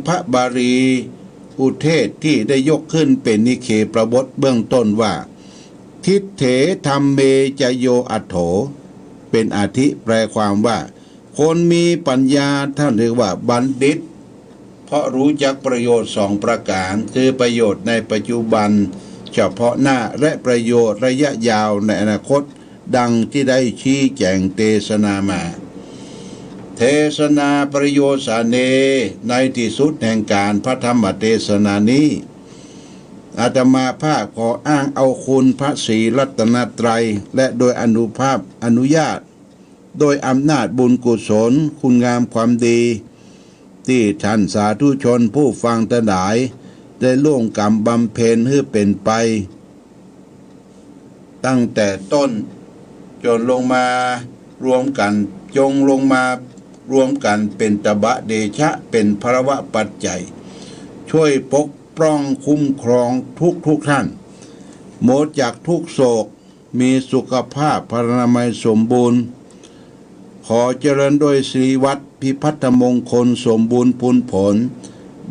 พระบาลีอุเทศที่ได้ยกขึ้นเป็นนิเคประบทเบื้องต้นว่าทิฏเถธรรมเมจโยอัตโถเป็นอธิแปลความว่าคนมีปัญญาท่านเรียกว่าบัณฑิตเพราะรู้จักประโยชน์สองประการคือประโยชน์ในปัจจุบันเฉพาะหน้าและประโยชน์ระยะยาวในอนาคตดังที่ได้ชี้แจงเทศนามาเทศนาประโยชน์สาเนในที่สุดแห่งการพระธรรมเทศนานี้อาตมาภาพขออ้างเอาคุณพระศรีรัตนตรัยและโดยอนุญาตโดยอำนาจบุญกุศลคุณงามความดีที่ท่านสาธุชนผู้ฟังทั้งหลายได้ร่วมกรรมบำเพ็ญให้เป็นไปตั้งแต่ต้นจนลงมารวมกันเป็นตบะเดชะเป็นภรวะปัจจัยช่วยปกป้องคุ้มครองทุกท่านหมดจากทุกโศกมีสุขภาพพรรณนามัยสมบูรณ์ขอเจริญโดยสิริวัฒน์พิพัฒนมงคลสมบูรณ์พูนผล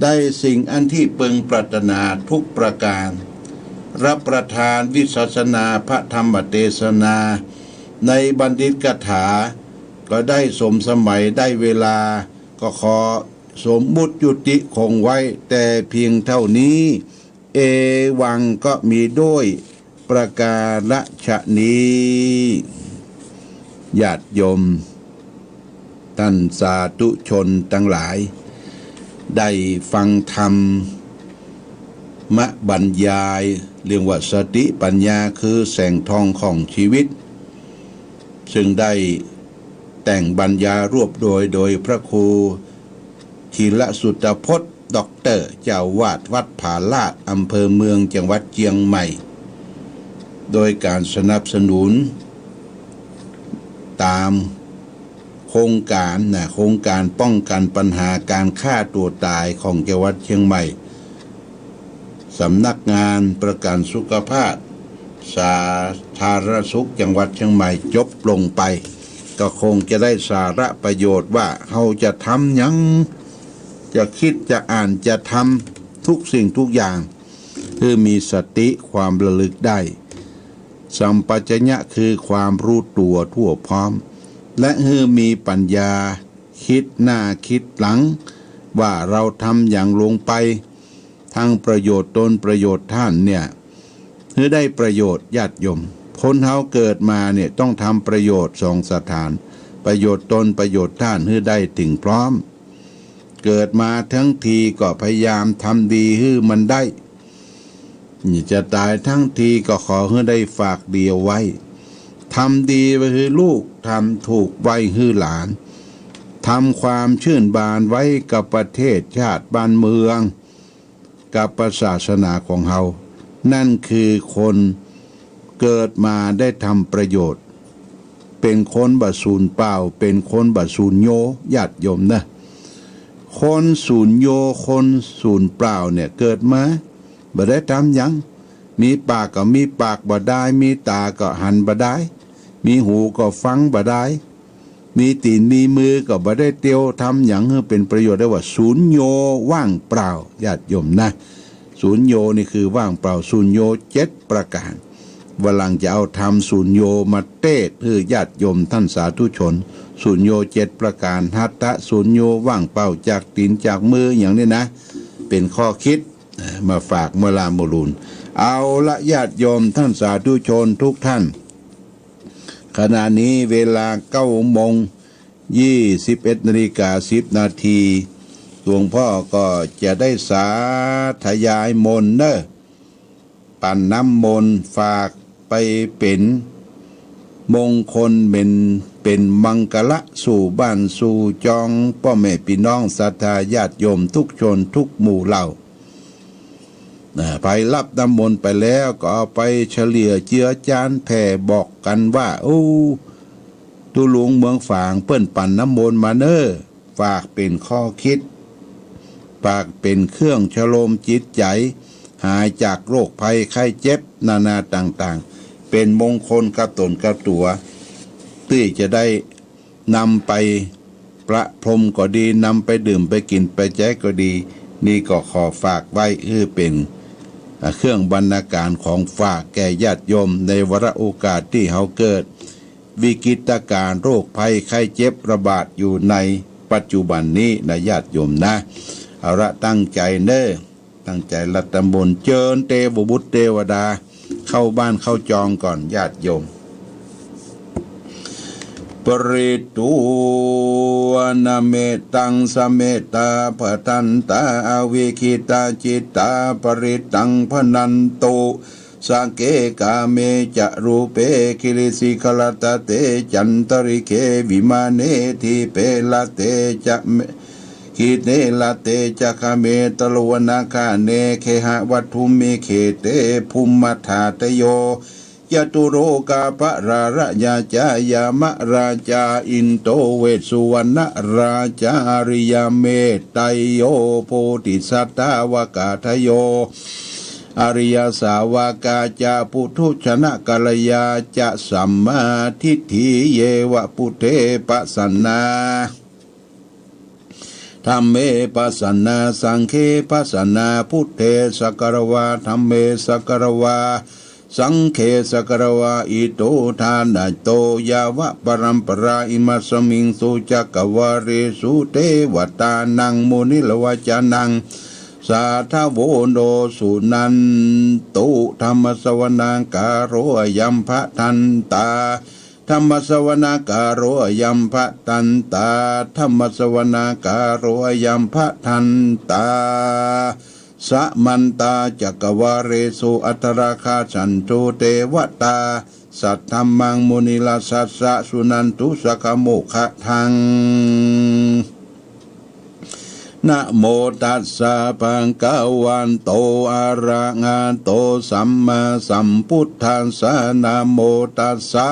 ได้สิ่งอันที่พึงปรารถนาทุกประการรับประทานวิสัชนาพระธรรมเทศนาในบัณฑิตกถาก็ได้สมสมัยได้เวลาก็ขอสมมุติยุติคงไว้แต่เพียงเท่านี้เอวังก็มีด้วยประการฉะนี้ญาติโยมท่านสาธุชนทั้งหลายได้ฟังธรรมบรรยายเรียกว่าสติปัญญาคือแสงทองของชีวิตซึ่งได้แต่งบรรยายรวบโดยพระครูธีรสุตพจน์ด็อกเตอร์เจ้าวาดวัดผาลาดอำเภอเมืองจังหวัดเชียงใหม่โดยการสนับสนุนตามโครงการป้องกันปัญหาการฆ่าตัวตายของจังหวัดเชียงใหม่สำนักงานประกันสุขภาพสาธารณสุขจังหวัดเชียงใหม่จบลงไปก็คงจะได้สาระประโยชน์ว่าเราจะทำยังจะคิดจะอ่านจะทำทุกสิ่งทุกอย่างคือมีสติความระลึกได้สัมปชัญญะคือความรู้ตัวทั่วพร้อมและมีปัญญาคิดหน้าคิดหลังว่าเราทำอย่างลงไปทั้งประโยชน์ตนประโยชน์ท่านเนี่ยได้ประโยชน์ญาติโยมคนเฮาเกิดมาเนี่ยต้องทำประโยชน์สองสถานประโยชน์ตนประโยชน์ท่านได้ถึงพร้อมเกิดมาทั้งทีก็พยายามทำดีมันได้จะตายทั้งทีก็ขอให้ได้ฝากเดียวไว้ทำดีไว้ให้ลูกทำถูกไว้ให้หลานทำความชื่นบานไว้กับประเทศชาติบ้านเมืองกับศาสนาของเฮานั่นคือคนเกิดมาได้ทำประโยชน์เป็นคนบสูญเปล่าเป็นคนบสูญโยญาติโยมนะคนสูญโยคนสูญเปล่าเนี่ยเกิดมาบ่ได้ทำยังมีปากก็มีปากบ่ได้มีตาก็หันบ่ได้มีหูก็ฟังบ่ได้มีตีนมีมือก็บ่ได้เตียวทำอย่างให้เป็นประโยชน์ได้ว่าสูญโยว่างเปล่าญาติโยมนะสูญโยนี่คือว่างเปล่าสูญโย7ประการวันหลังจะเอาทำสูญโยมาเทศให้ญาติโยมท่านสาธุชนสูญโย7ประการหัตถะสูญโยว่างเปล่าจากตีนจากมืออย่างนี้นะเป็นข้อคิดมาฝากเมื่อลาโมลูนเอาละญาติโยมท่านสาธุชนทุกท่านขณะนี้เวลา9:21:10 นาทีหลวงพ่อก็จะได้สาธยายมนต์ปั่นน้ำมนต์ฝากไปเป็นมงคลเป็นมังกละสู่บ้านสู่จองพ่อแม่พี่น้องศรัทธาญาติโยมทุกชนทุกหมู่เหล่าไปรับน้ำมนต์ไปแล้วก็เอาไปเฉลี่ยเจือจานแผ่บอกกันว่าตุหลวงเมืองฝางเปิ้นปั่นน้ำมนต์มาฝากเป็นข้อคิดฝากเป็นเครื่องชโลมจิตใจหายจากโรคภัยไข้เจ็บนานาต่างๆเป็นมงคลกับตนกับตัวที่จะได้นำไปประพรมก็ดีนำไปดื่มไปกินไปแจกก็ดี นี่ก็ขอฝากไว้เป็นเครื่องบรรณาการของฝากแก่ญาติโยมในวาระโอกาสที่เขาเกิดวิกฤตการณ์โรคภัยไข้เจ็บระบาดอยู่ในปัจจุบันนี้นะญาติโยมนะเอาละตั้งใจเน้อตั้งใจรัตมนต์เจิญเทวบุตรเทวดาเข้าบ้านเข้าจองก่อนญาติโยมปริตูนาเมตังสเมตาปทันตาอวิคิตาจิตตาปริตังพนันโตสังเกกาเมจะรูเปกิริสิขลตเตจันตริเควิมาเนทิเปลเตจะคิเนลเตจะคาเมตลวนาคาเนเคหะวัตถุเมเขเตภูมิธาตโยยตุโรกาปราระยาจายามะราชาอินโตเวสุวรรณราชาอริยเมตไตโยโพธิสัตตาวกาทโยอริยสาวกาจาปุถุชนะกัลยาจะสัมมาทิฏฐิเยวะปุเทปัสสนาธัมเมปัสสนาสังฆเปัสสนาพุทเทสักรวาธัมเมสักรวาสังเขสกรวาอิโตทานาโตยาวะปรัมปราอิมัสมิงสุจักวาเรสุเทวตานังมุนิลวจานังสาทโวโนสุนันตุธรรมสวนาการโรยัมภะทันตาธรรมสวนาการโรยัมภะทันตาธรรมสวนาการโรยัมภะทันตาสมันตาจักวาเรสุอัตราคาฉันตุเทวตาสัทธรรมังมุนิลาสัสสะสุนันตุสกโมขะทังนะโมตัสสะภะคะวันโตอะระหะโตสัมมาสัมพุทธัสสะนะโมตัสสะ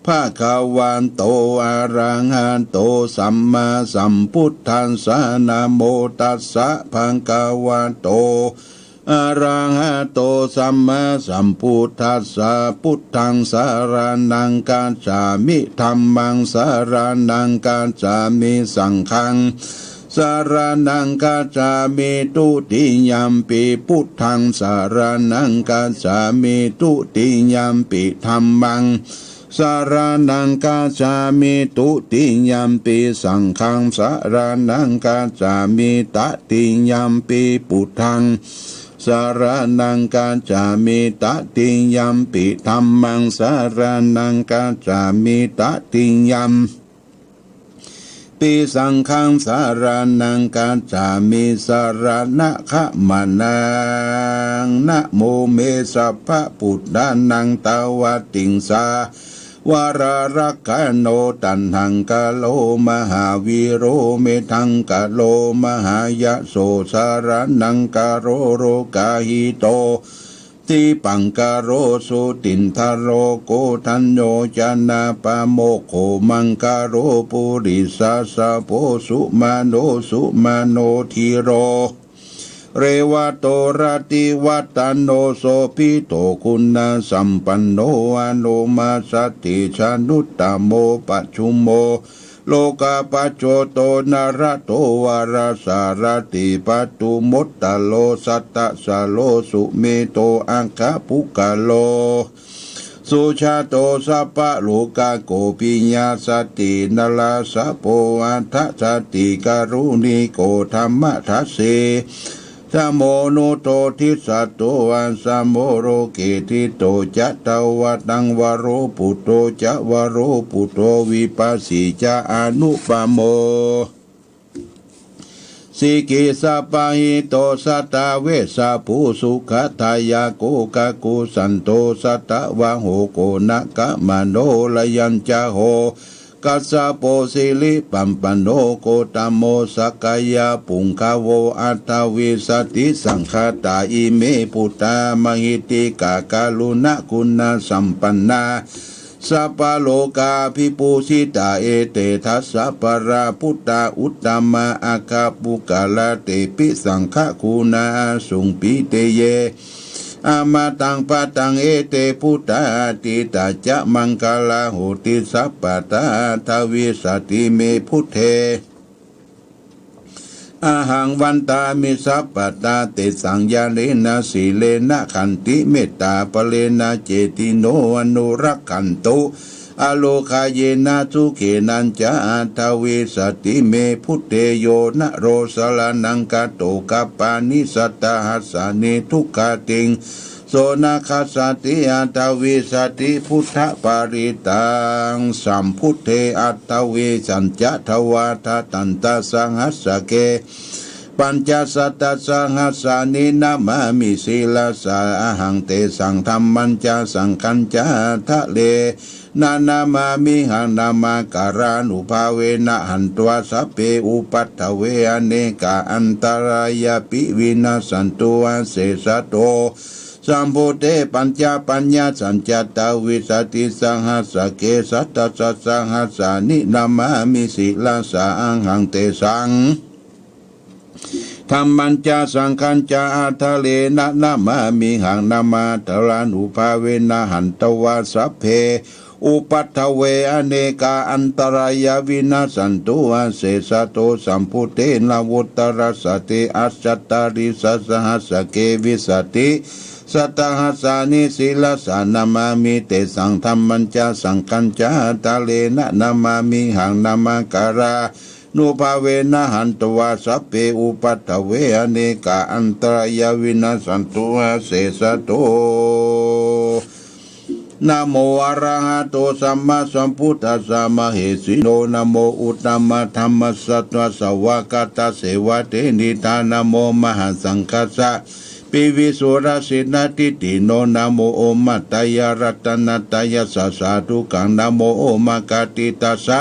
ภะคะวันโตอะระหะโตสัมมาสัมพุทธัสสะนะโมตัสสะภะคะวันโตอะระหะโตสัมมาสัมพุทธัสสะพุทธังสารนังกัจฉามิธัมมังสารนังกัจฉามิสังฆังสารนังกัจฉามิตุติยัมปิพุทธังสารนังกัจฉามิตุติยัมปิธัมมังสารนังกัจฉามิตุติยัมปิสังฆังสารนังกัจฉามิตติยัมปิพุทธังสารนังกัจฉามิตติยัมปิธัมมังสารนังกัจฉามิตติยัมปิสังฆังสารนังกัจฉามิสารณะขะมะนังนะโมเมสัพพะพุทธานังตาวติงสาวารารักขโนตันหังกะโลมหาวิโรเมทังกะโลมหายะโสสารนังกะโรโรกาหิโตติปังกะโรสุตินทโรโกทันโยจานาปะโมโคมังกะโรปุริสาสะโพสุมาโนสุมาโนทิโรเรวะโตระติวัตโนโสภิโตคุณาสัมปันโนอโนมาสติชานุตตโมปัจฉุโมโลกาปัจโจโตนาระโตวาราสารติปัตตุมตตโลสัตตะสโลสุเมโตอังคปุกะโลสุชาโตสัพพะโลกาโกปิญญาสตินาลาสะโพอัฏฐสติการุณิโกธรรมทัสเสสโมโนโตทิสัตโตอันสโมโรเกติโตจัตตวตังวโรปุโตจะวโรปุโตวิปัสสิจะอนุปโมสิกิสัพพะหิโตสัตตะเวสะภูสุขทายาโกกะกุสันโตสัตตะวะโหโกนะกะมโนลยัญจโหกัสสะโปสิลิปัมปันโนโกตโมสักกายาปุงคาโวอัตถวิสติสังฆาตาอิเมปุตตามหิติกากาลุณคุณสัมปันนาสัพพโลกาภิปูสิตาเอเตทัสสะปราพุทธาอุตตมะอาคาปุกาลเตปิสังฆคุณาสุงปิเตเยอามาตังปะตังเอเตพุทธาติตาจะมังคลาโหติสัพพตาทวิสติเมพุทเท อาหังวันตามิสัพปตาเตสังยาเลนะสีเลนะขันติเมตตาปเลนะเจติโนอนุรักขันตุอโลคาเยนะทุเกนันจาทเวสติเมพุทเตโยนะโรสลานังกาโตกปานิสัตตหัสสานิทุกขติงโสนาคาสติอัตเวสติพุทธปาริตังสัมพุทเทอัตเวสัญจทวาทตันตสังหัสสะเกปัญจสัตตสังหัสสานินามามิศีลาสาหังเตสังธรรมัญจสังคัญจทะเลนานามามิหังนามาการานุภาเวนะหันตัวสัพเพอุปัฏฐเวอเนกาอันตรายปิวินาสันตุเสสะโตสัมพุเตปัญจปัญญาสัญจตวิสติสังหัสสะเกสัตตสัสสังหัสสานินามามิศีลาสาหังเตสังธรรมัญจสังคัญจาทะเลนะนามามิหังนามาตรานุภาเวนะหันตวาสัพเพอุปัฏฐเวอเนกาอันตรายวินาสันตุเสสะโตสัมพุเตนะวุตรสติอัจจตาริสัสหัสสะเกวิสติสัตตหัสสานิศีลสานามามิเตสังธรรมัญจสังคัญจทะเลนะนามามิหังนามาการานุภาเวนะหันตวาสัพเพอุปัฏฐเวอเนกาอันตรายวินาสันตุเสสะโตนะโมอะระหะโตสัมมาสัมพุทธัสสะมะเหสีโนนะโมอุตตมะธัมมัสสะตวะสวากาตเสวะเตนิทานะโมมหาสังฆัสสะปิวิสุราสินาทิติโนนะโมโอมัตตยรัตนัตยสัสสะทุกังนะโมโอมากาติตัสสะ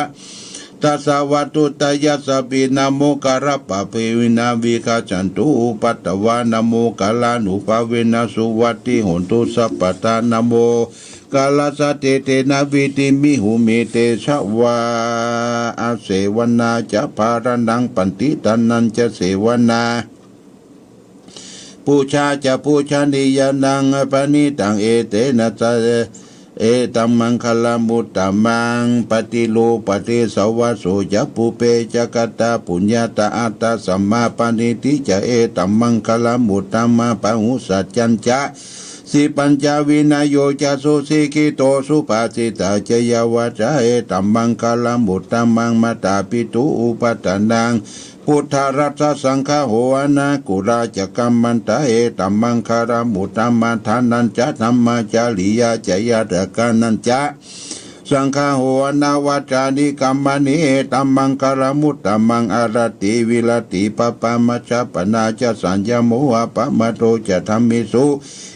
ตัสสะวัตุตยะสัพพินะโมการะปะเพวินาวิกาจันตุอุปัตตวานะโมกาลานุภาเวนะสุวัตติโหนตุสัพพตานะโมกาลาสเตเตนะวิติมิหุเมเตชะวาอาเสวนาจะภารนังปันติตันนันจะเสวนาปูชาจะปูชานิยานังปณิตังเอเตนะจะเอตัมมังคลามุตตมังปฏิโลปฏิสวะโสจะปุเปจะกตาปุญญาตาอัตตาสัมมาปณิติจะเอตัมมังคลามุตตมังปะหุสัจจัญจะสิปัญจวินัยโยจะสุสิกิโตสุปาสิตาเจยวะจะเอตัมมังคลามุตตมังมาตาปิตุอุปัฏนังพุทธรัตสังฆโหนะกุราจกัมมันตะเอตัมมังคารมุตตมัทานันจะธรรมจาริยาจยะตะกานันจะสังฆโหนะวัจานิกัมมณิเอตัมมังคารมุตตมังอารติวิลติปปะมัจจปนาจะสัญญโมหะปะมะโตจะธรรมิสุ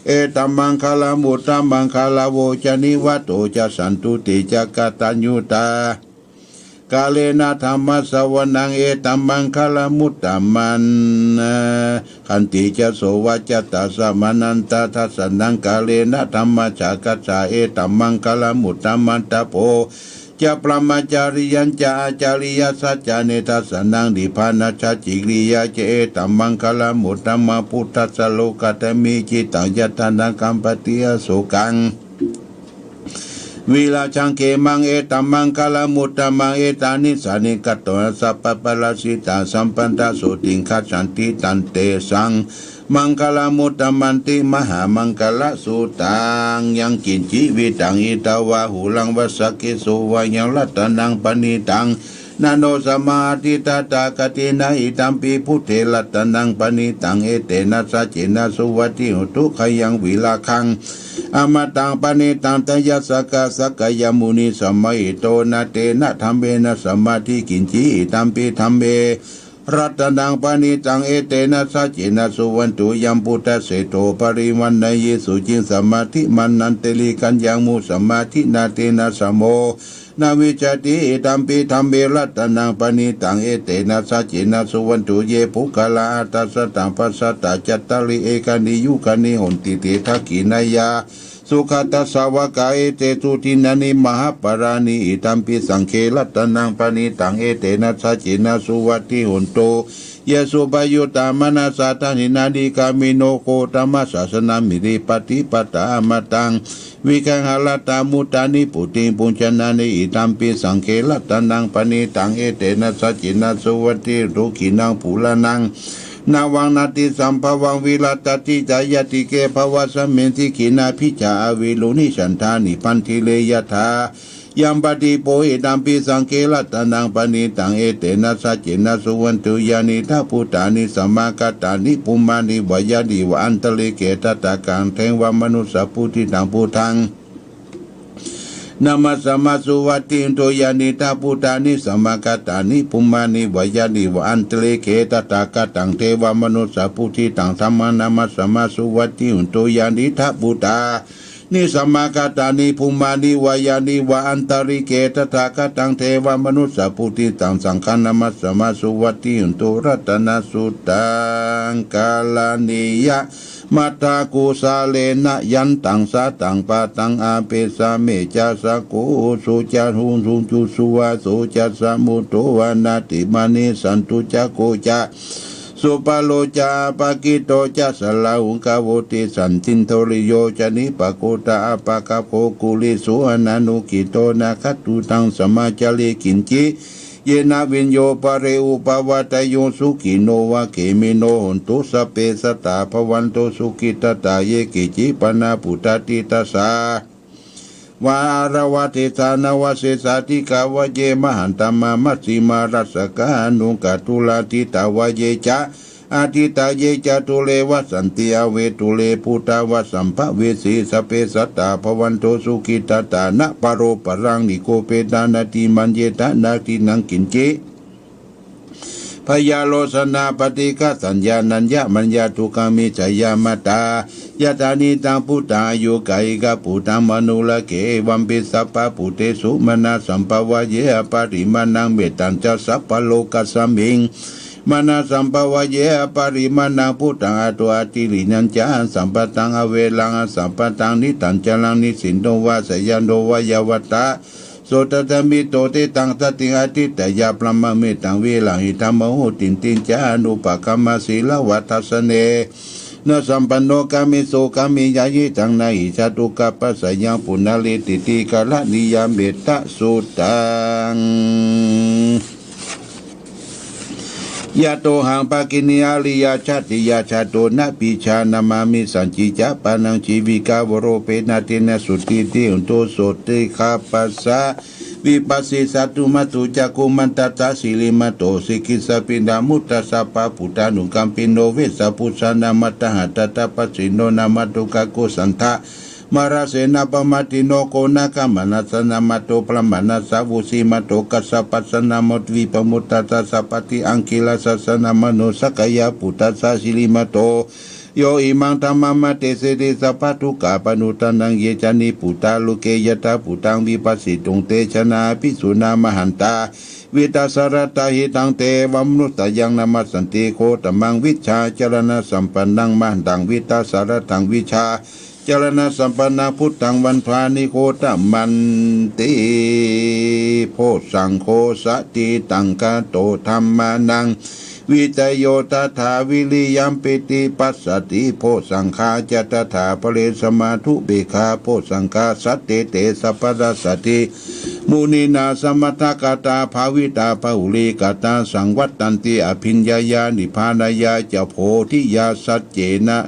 เอตัมมังคารมุตตมังคารโวจนิวัตโตจะสันตุติจะกตัญญูตากาเลนะธรรมสวนังเอตัมมังคลมุตตมันขันติจะโสวัจตาสมานันตทัสนังกาเลนะธรรมจักจาเอตัมมังคลมุตตมันตโพจะปรมาจาริยัญจาจาริยสัจจเนทัสนังดิพานาชจิริยาเจเอตัมมังคลมุตตมะพุทธัสสโลกัตมิจิตังยัตตังกัมปติยโสกังวิลาชังเกมังเอตัมมังคลมุตตมังเอตานิสานิกัตโตสัพพปลาสิตาสัมปันตโสติงคัจฉันติตันเตสังมังคลมุตตมันติมหามังคลสุตังยังกินจิวิตังอิตาวาหูลังวัสกิสุวายังรัตนังปณิตังนาโนสมาธิตตากตินาอิตัมปีพุทเทรัตนังปณิตังเอเตนะสัจเจนะสุวัติหุตุขยังวิลาคังอมตังปณิตังตยสกะสกยมุนีสมัยโตนะเตนะธรรมเบนะสมาธิกินจิตัมปีธรรมเบรัตนังปณิตังเอเตนะสัจเจนะสุวันตุยัมพุทธเสโตปริวันนายสุจิงสมาธิมันนันเตลิกันยังมุสมาธินาเตนะสโมนาวิจติตัมปีธรรมเบรัตนังปณิตังเอเตนะสัจเจนะสุวันตุเยภุกลาตัสสะตังปัสสะตาจัตตาริเอกานิยุกานิหนติเตทักขินายาสุขตัสสาวกาเอเตตุทินานิมหาปรานิอิตัมปิสังเครัตนังปณิตังเอเตนะสัจเจนะสุวัติหนโต ยะสุปยุตตามนาสาทานินาดิกามิโนโคตมัสสสนามิริปฏิปตามตังวิคังหลตามุตานิปุติปุญชนานิอิตัมปิสังเขลตันังปณิตังเอเตนะสัจจินาสุวัติรุขินังภูลานังนาวังนาติสัมภวังวิลาตติจายติเกภวะสมเมติขินาพิจาอวิลุนิฉันทานิพันธิเลยะธายัมปติโปหิตัมปิสังเกลตันังปณิตังเอเตนะสัจจินาสุวันตุยานิทัพุตานิสัมมากัตตานิปุมานิวยาดิวะอันตเลเกตตะกังเทวมนุสสพุทธิตังพุทธังนามัสสมาสุวัติโตยานิทัพุตานิสัมมากัตตานิปุมานิวยาดิวะอันตเลเกตตะกังเทวมนุสสพุทธิตังธัมมานามัสสมาสุวัติโตยานิทัพุตานิสัมมากัตตานิภูมานิวายานิวะอันตริเกตถาคตังเทวมนุสสพุทธิตังสังฆนามัสสมาสุวัติตุรัตนสุตังกาลานิยะมัตตากุสาเลนะยันตังสาตังปาตังอาเปสาเมจาสกุสุจาหุสุจุสุวาสุจัสมุตโตวานาติมานิสันตุจักโกจาสุปาโลจาปากิโตจะสลาอุกาโวติสันตินโทริโยจานิปะโกตาปะกะโภกุลิสุอนานุกิโตนาคัตตุตังสมาจาริกินจิเยนะวินโยปะเรอุปวัตโยสุขิโนวะเขมิโนหนตุสเปสตาภวันโตสุขิตตาเยกิจิปนาปุตติตัสสาวาอารวะเทสานาวเสสาติกาวะเยมหันตมามัสสิมารัสกานุกาตุลาติตาวะเยจะอาทิตาเยจะตุเลวะสันติอเวตุเลพุตาวะสัมภเวสีสเปสัตตาภวันโตสุขิตตานะปโรปรังนิโกเปตานาติมันเยตานาตินังกินเจพยาโลสนาปฏิฆาสัญญานัญญามัญญาทุกามิจยามาตายะตานิตังพุทธายุกายกะปุตังมนุลเกวัมปิสัพพะปุเตสุมนาสัมภวะเยอปริมานังเมตัญจะสัพพะโลกัสสมิงมนาสัมภวะเยอปริมานังพุทธังอตุอาติลินัญจาสัมปตังอเวลังสัมปตังนิตัญจลังนิสินโนวะสยันโนวะยวัตตาโสตตมิโตเตตังสติอาทิตยาพรหมเมตังเวลังหิธรรมโหตินตินจานุปกรรมศีลวัฏสเนนะสัมปันโนกามิโสกามิยายิจังนาหิชาตุกัปปะสยังปุณลิติติกาลนิยามเบตะสุตังยะโตหังปะกินิอาลิยาชาติยาชาโตนะปิชานามามิสัญจิจาปานังชีวิกาวโรเปนะเตนะสุติติอุนโตโสติคาปัสสะวิปัสสิสัตตุมัตุจักขุมันตตาสิลิมัตโตสิกิสปินามุตตสัพพะพุทธานุกัมปิโนเวสะพุทธานามัตตหัตตตปัสสิโนนามัตตุกะโกสันทะมาราเสนาปมาติโนโกนาคามนัสนามัตโตพระมนัสสาวุสีมัตโตกัสสะปัสสนามตวิปมุตตะสัพพติอังคิลาสัสนามโนสักยาปุตตะสสิลิมัตโตโยอิมังธรรมะเตเสเดสัพพทุกาปนุตันังเยจานิปุตตาลุเกยตาปุตังวิปัสสิตุงเตชนาภิสุนามหันตาวิตาสรตาหิตังเตวัมนุตยังนามัสสันติโคตมังวิชาจรณะสัมปันนังมหันตังวิตาสรตังวิชาจรณะสัมปันนาพุทธังวันพานิโคตมันติโพสังโฆสติตังกาโตธรรมานังวิจโยตถาวิริยัมปิติปัสสติโพสังฆาจตถาภเรสมาธุเบคาโพสังฆาสัตเตเตสัพพะสติมุนีนาสมัทกตาภาวิตาภุลีกตาสังวัตตันติอภิญญายานิพานายาจะโพธิยาสัจเจนะ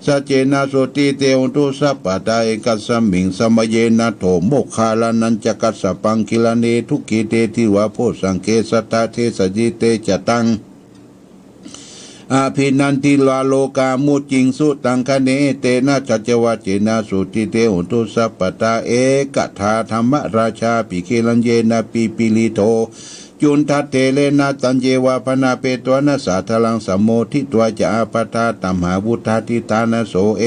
สัจเจนะโสติเตอุตุสัพพตาเอกัสสมิงสมเยนะโถโมคคาลานันจักสสปังคิลเนทุกิเตทิวะโพสังเกสัตตาเทสจิเตจตังอาภินันติลาโลกามุจิงสุตังคเนเตนะจัจวัจเจนะสุติเตอุตุสัพพตาเอกถาธรรมราชาปิเคลันเยนะปิปิลิโตจุนทัตเตเลนะตันเยวาปนาเปตวนะสาทลังสัมโมทิตวะจะอาปทาตัมหาวุธาทิตานะโสเอ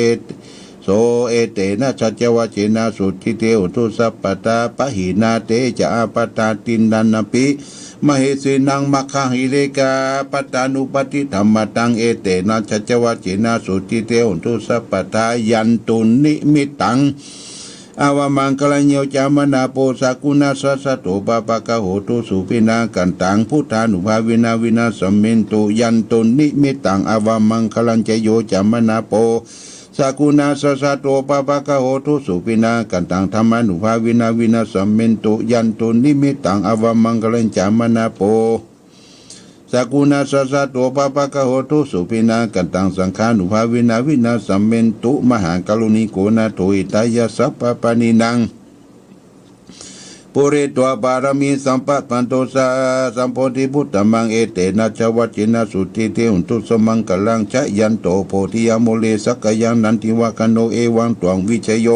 เตนะชัจวะเจนะสุติเตอุตุสัพพตาปะหินาเตจะอาปทาตินนันนปิมเหสีนังมัคคหิเลกาปัตตานุปติธรรมตังเอเตนะชัจวะเจนะสุติเตอุตุสัพพตายันตุนิมิตัง อาวามังกลัญโยจามนาโปสากุณาสัสสะโตปะปะกะโหตุสุปินากันตังพุทธานุภาวินาวินาสัมเมนตุยันตุนิมิตังอาวามังกลัญจโยจามนาโปสากุณาสัสสะโตปะปะกะโหตุสุปินากันตังธรรมานุภาวินาวินาสัมเมนตุยันตุนิมิตังอาวามังกลัญจามนาโปสกุณาสัสสะโตปะปะกะโหตุสุปินากันตังสังฆานุภาวินาวินาสัมเมนตุมหากรุณิโกนาโตอิตายะสัพพปานินังปุเรตัวบารมีสัมปัตปันโตสาสัมโพธิพุทธมังเอเตนะชวัจจินาสุติเทหุตุสมังกลังชะยันโตโพธิยโมเลสักยังนันทิวะกันโนเอวังตวงวิชโย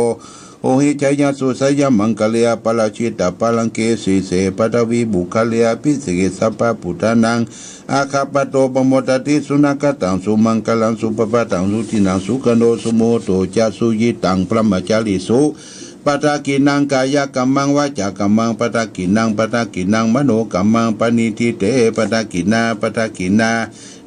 โอหิจายาสุสยามังกะเลียปลาชิตาปลังเกสีเสปตวีบุคเลียพิสิกิสัพพพุทธานังอาคาปโตปโมตติสุนักตังสุมังกลังสุปปะตังสุตินังสุขโนสุโมโตจะสุยิตังพระมจาริสุปตากินังกายกัมมังวาจากัมมังปตากินังมโนกัมมังปณิทิเตปตากินา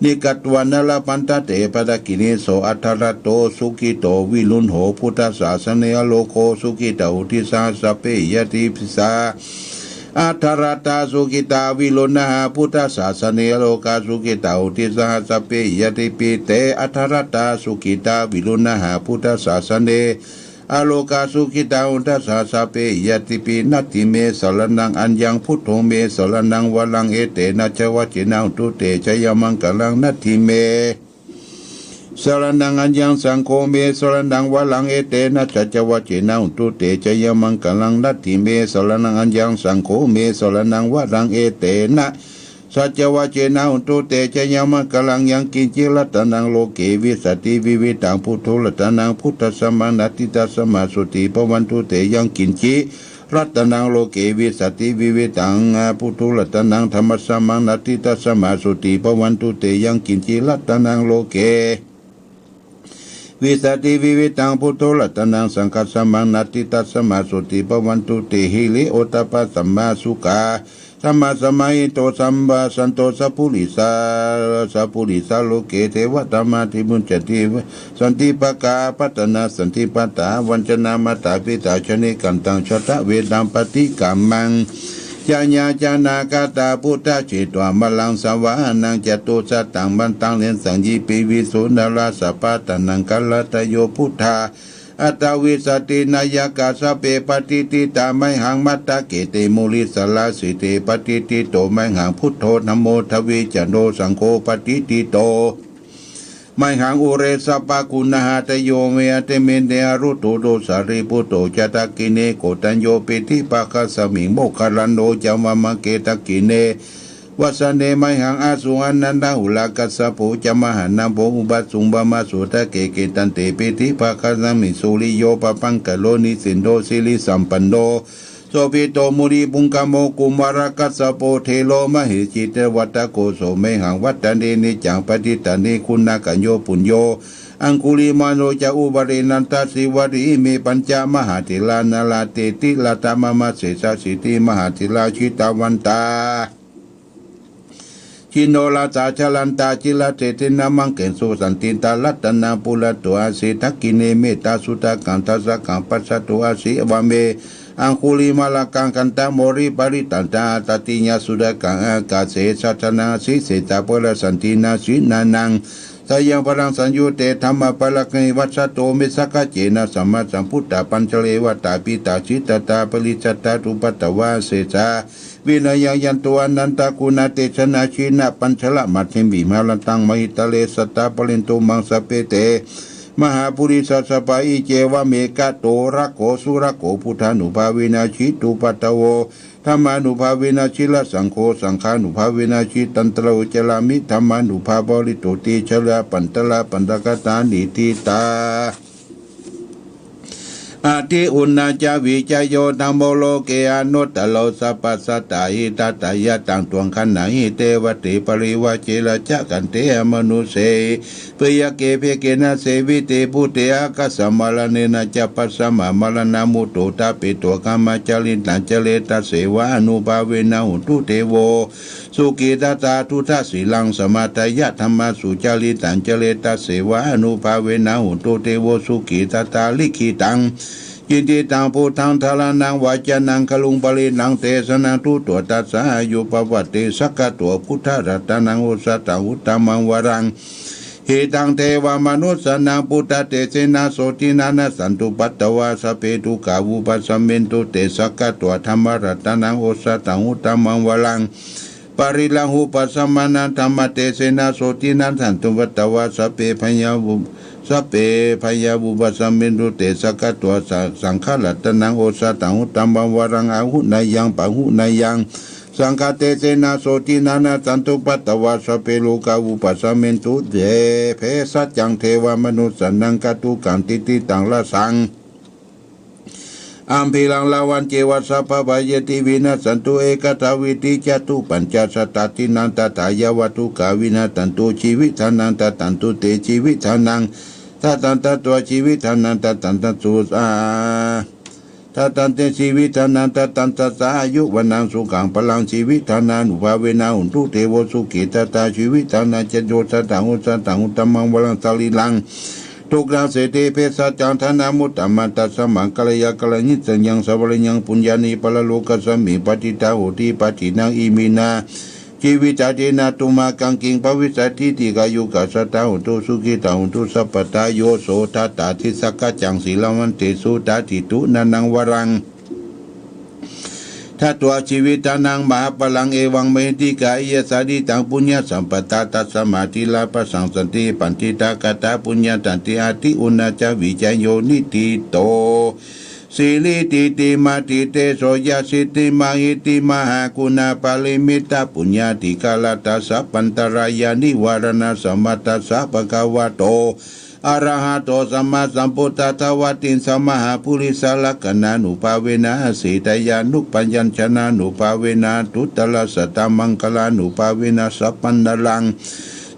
นิกัตวันนลปันตเตปตากินิโสอัทรโตสุกิโตวิลุนโหพุทธศาสเนโลโคสุกิตาอุทิสาสเปยติพิสาอัทรตาสุกิตาวิลุณหาพุทธศาสเนโลกาสุกิตาอุทิสาสเปยติปิเตอัทรตาสุกิตาวิลุณหาพุทธศาสเนอโลกาสุขิตาอุตสาสะเปยติปินัตติเมสรนังอัญญังพุทโธเมสรนังวลังเอเตนะชวัจจินาตุเตชยมังกลังนัตถิเมสรนังอัญญังสังโฆเมสรนังวลังเอเตนะชวัจจินาตุเตชยมังกลังนัตถิเมสรนังอัญญังสังโฆเมสรนังวลังเอเตนะสัจวะเจนะอุตุเตชยมังกลังยังกินจิรัตนังโลเกวิสติวิวิตังพุทโธรัตนังพุทธสมานัตติตัสมาสุติปวันตุเตยังกินจิรัตนังโลเกวิสติวิวิตังพุทโธรัตนังธรรมสมานัตติตัสมาสุติปวันตุเตยังกินจิรัตนังโลเกวิสติวิวิตังพุทโธรัตนังสังฆสมานัตติตัสมาสุติปวันตุเตหิริโอตปะสัมมาสุกาสัมมาสมัยโตสัมบาสันโตสัพพุริสาโลเกเทวตามาทิมุนจติสันติปกาปัตนาสันติปตาวัญชนามาตาปิตาชนิกันตังชตะเวดัมปฏิกัมมังจาญาจานากาตาพุทธจิตวามลังสวานังจตุสัตตังบันตังเลนสังยีปิวิสุนาราสปาตนังกัลตโยพุทธาอัตวิสตินายกาสเปปฏิติตาไมหังมัตตะเกเตมุลิสลาสิเตปฏิติโตไมหังพุทโธนะโมทวีจโนสังโฆปฏิติโตไมหังอุเรสปะกุณหาตโยเมเตเมเนรุโตโดสาริปุโตจตกิเนโกตัญโยปิติปะคะสมิงโมคคัลลันโนจามะมะเกตกิเนวัสเนไมหังอาสุอันนันดาหุลากัสสะโพจมหันนาโภอุบัสสุงบามาสุตะเกเกตันเตปิติภาคสมิสุริโยปปังกะโลนิสินโดสิลิสัมปันโนโสภิโตมุริปุงกโมกุมารกัสสะโพเทโลมหิจิตวัตโกโสเมหังวัตตเนนิจังปฏิตานิคุณากัญโยปุญโยอังคุลิมาโนจะอุบรินันตสิวริเมปัญจมหาธิลานาลาเตติลาตามะมะเสสะสิติมหาธิลาชิตาวันตาชิโนลาตาชลันตาจิลาเตตินามังเกนสุสันติตาลัตนาปุระตัวอาศิทักกิเนเมตาสุตากันทัสกังปัสสตัวอาศิวาเมอังคุลิมาลากังกันตาโมริปริตันตาตติญาสุดากังอากาเสสัตนาสิเสตาปะสันตินาสินานังสยังพลังสัญญุเตธรรมปะละกนิวัชโตเมสกะเจนะสัมมาสัมพุทธปัญจเลวตาปิตาชิตตาปริจัตตาตุปัตตวาเสสาวินัยยันตัวอนันตากุณาเตชนะชินะปัญชละมัทธิมิมาลันตังมหิตะเลสตาปลินตุมังสเปเตมหาปุริสัสปะอิเจวะเมกะโตระโกสุระโกพุทธานุภาวินาชิตุปัตตโวธรรมานุภาวินาชิละสังโฆสังฆานุภาวินาชิตันตระอุจลามิธรรมานุภาบริโตติชละปันตละปันตกตานิทิตาอาทิอุณาจาวิจโยตัมโมโลเกอนุตตโลสัพพสัตตาหิตัตตายะตังตวงขันนาหิเตวติปริวะเจระจักกันเตมนุเสเปยเกเพเกนะเสวิเตปุเตอาคัสสมลเนนะจัปปัสสมะมลนามุโตตาปิตัวกามาจลินตันเจเลตัสเสวะอนุภาเวนะหุตุเทโวสุกิตาตาทุทัสสิลังสมาตยะธรรมสุจาริตันเจเลตัสเสวะอนุภาเวนะหุตุเทโวสุกิตาตาลิขิตัง ยินดีตังพุทธังทารานังวาจานังคลุงปรินังเตสนังทุตัวตัสสะอายุปวัตติสักกะตัวพุทธรัตนังอุสตังอุตตมังวรังหิตังเทวมนุสสนังพุทธเตเสนาโสตินานะสันตุปัตตวาสเปตุกาวุปัสสมินตุเตสักกะตัวธรรมรัตนังอุสตังอุตตมังวรังปริลังหุปัสสมานันธรรมเตเสนาโสตินันสันตุปัตตวาสเปพยาวุสัพเพพยาบุปัสสมินตุเตสกตัวสังฆรัตนังโอสตังอุตตมังวรังอาหุนายังปะหุนายังสังฆเตเสนาโสตินานาสันตุปัตตวาสเปโลกาวุปัสสมินตุเตเพสัจจังเทวมนุสสนังกตุกังติติตังละสังอัมพิลังลาวันเจวัสสะภะวายติวินาสันตุเอกตาวิติจตุปัญจสตตินันตตายวัตุกาวินาตันตุชีวิทานันตตันตุเตชีวิทานังถ้าตันตตัวชีวิทานันตตันตสุอาถ้าตันเตชีวิทานันตตันตสาอายุวันังสุขังพลังชีวิทานานุภาเวนะอุตุเทวสุขิตตาชีวิทานาเจโยสตังอุสตังอุตตมังวลังสลิลังทุกราเสติเพศจังธนามุตตมัตตสมังกัลยากัลยิสัญญังสวรยังปุญญานิปะโลกัสมิปฏิตาหุติปฏินังอิมินาชีวิตาเดนาตุมากังกิงภวิสัตติติกายุกัสตาหุตุสุขิตาหุตุสัพพตาโยโสทัตตาทิสักกะจังศีลวันติสุตาติตุนันังวรังถ้าตัวชีวิตานังมหาพลังเอวังเมติกายสาดิตังปุญญาสัมปตาตัสสมาธิลาภสังสันติปันติตากตาปุญญาตันติอาทิอุณาจาวิจโยนิติโตสิริติติมาติเตโสยสิติมาหิติมหากุณาปาลิมิตาปุญญาติกาลตัสสะปันตรายานิวารณสมัตตัสสะภะคะวะโตอะระหะโตสัมมาสัมพุทธัสสะวะตินสัมมาปุริสลักขณานุภาเวนะสีตยานุปัญญัญชนะนุภาเวนะทุตตะสัตตมังคลานุภาเวนะสัพพันนลัง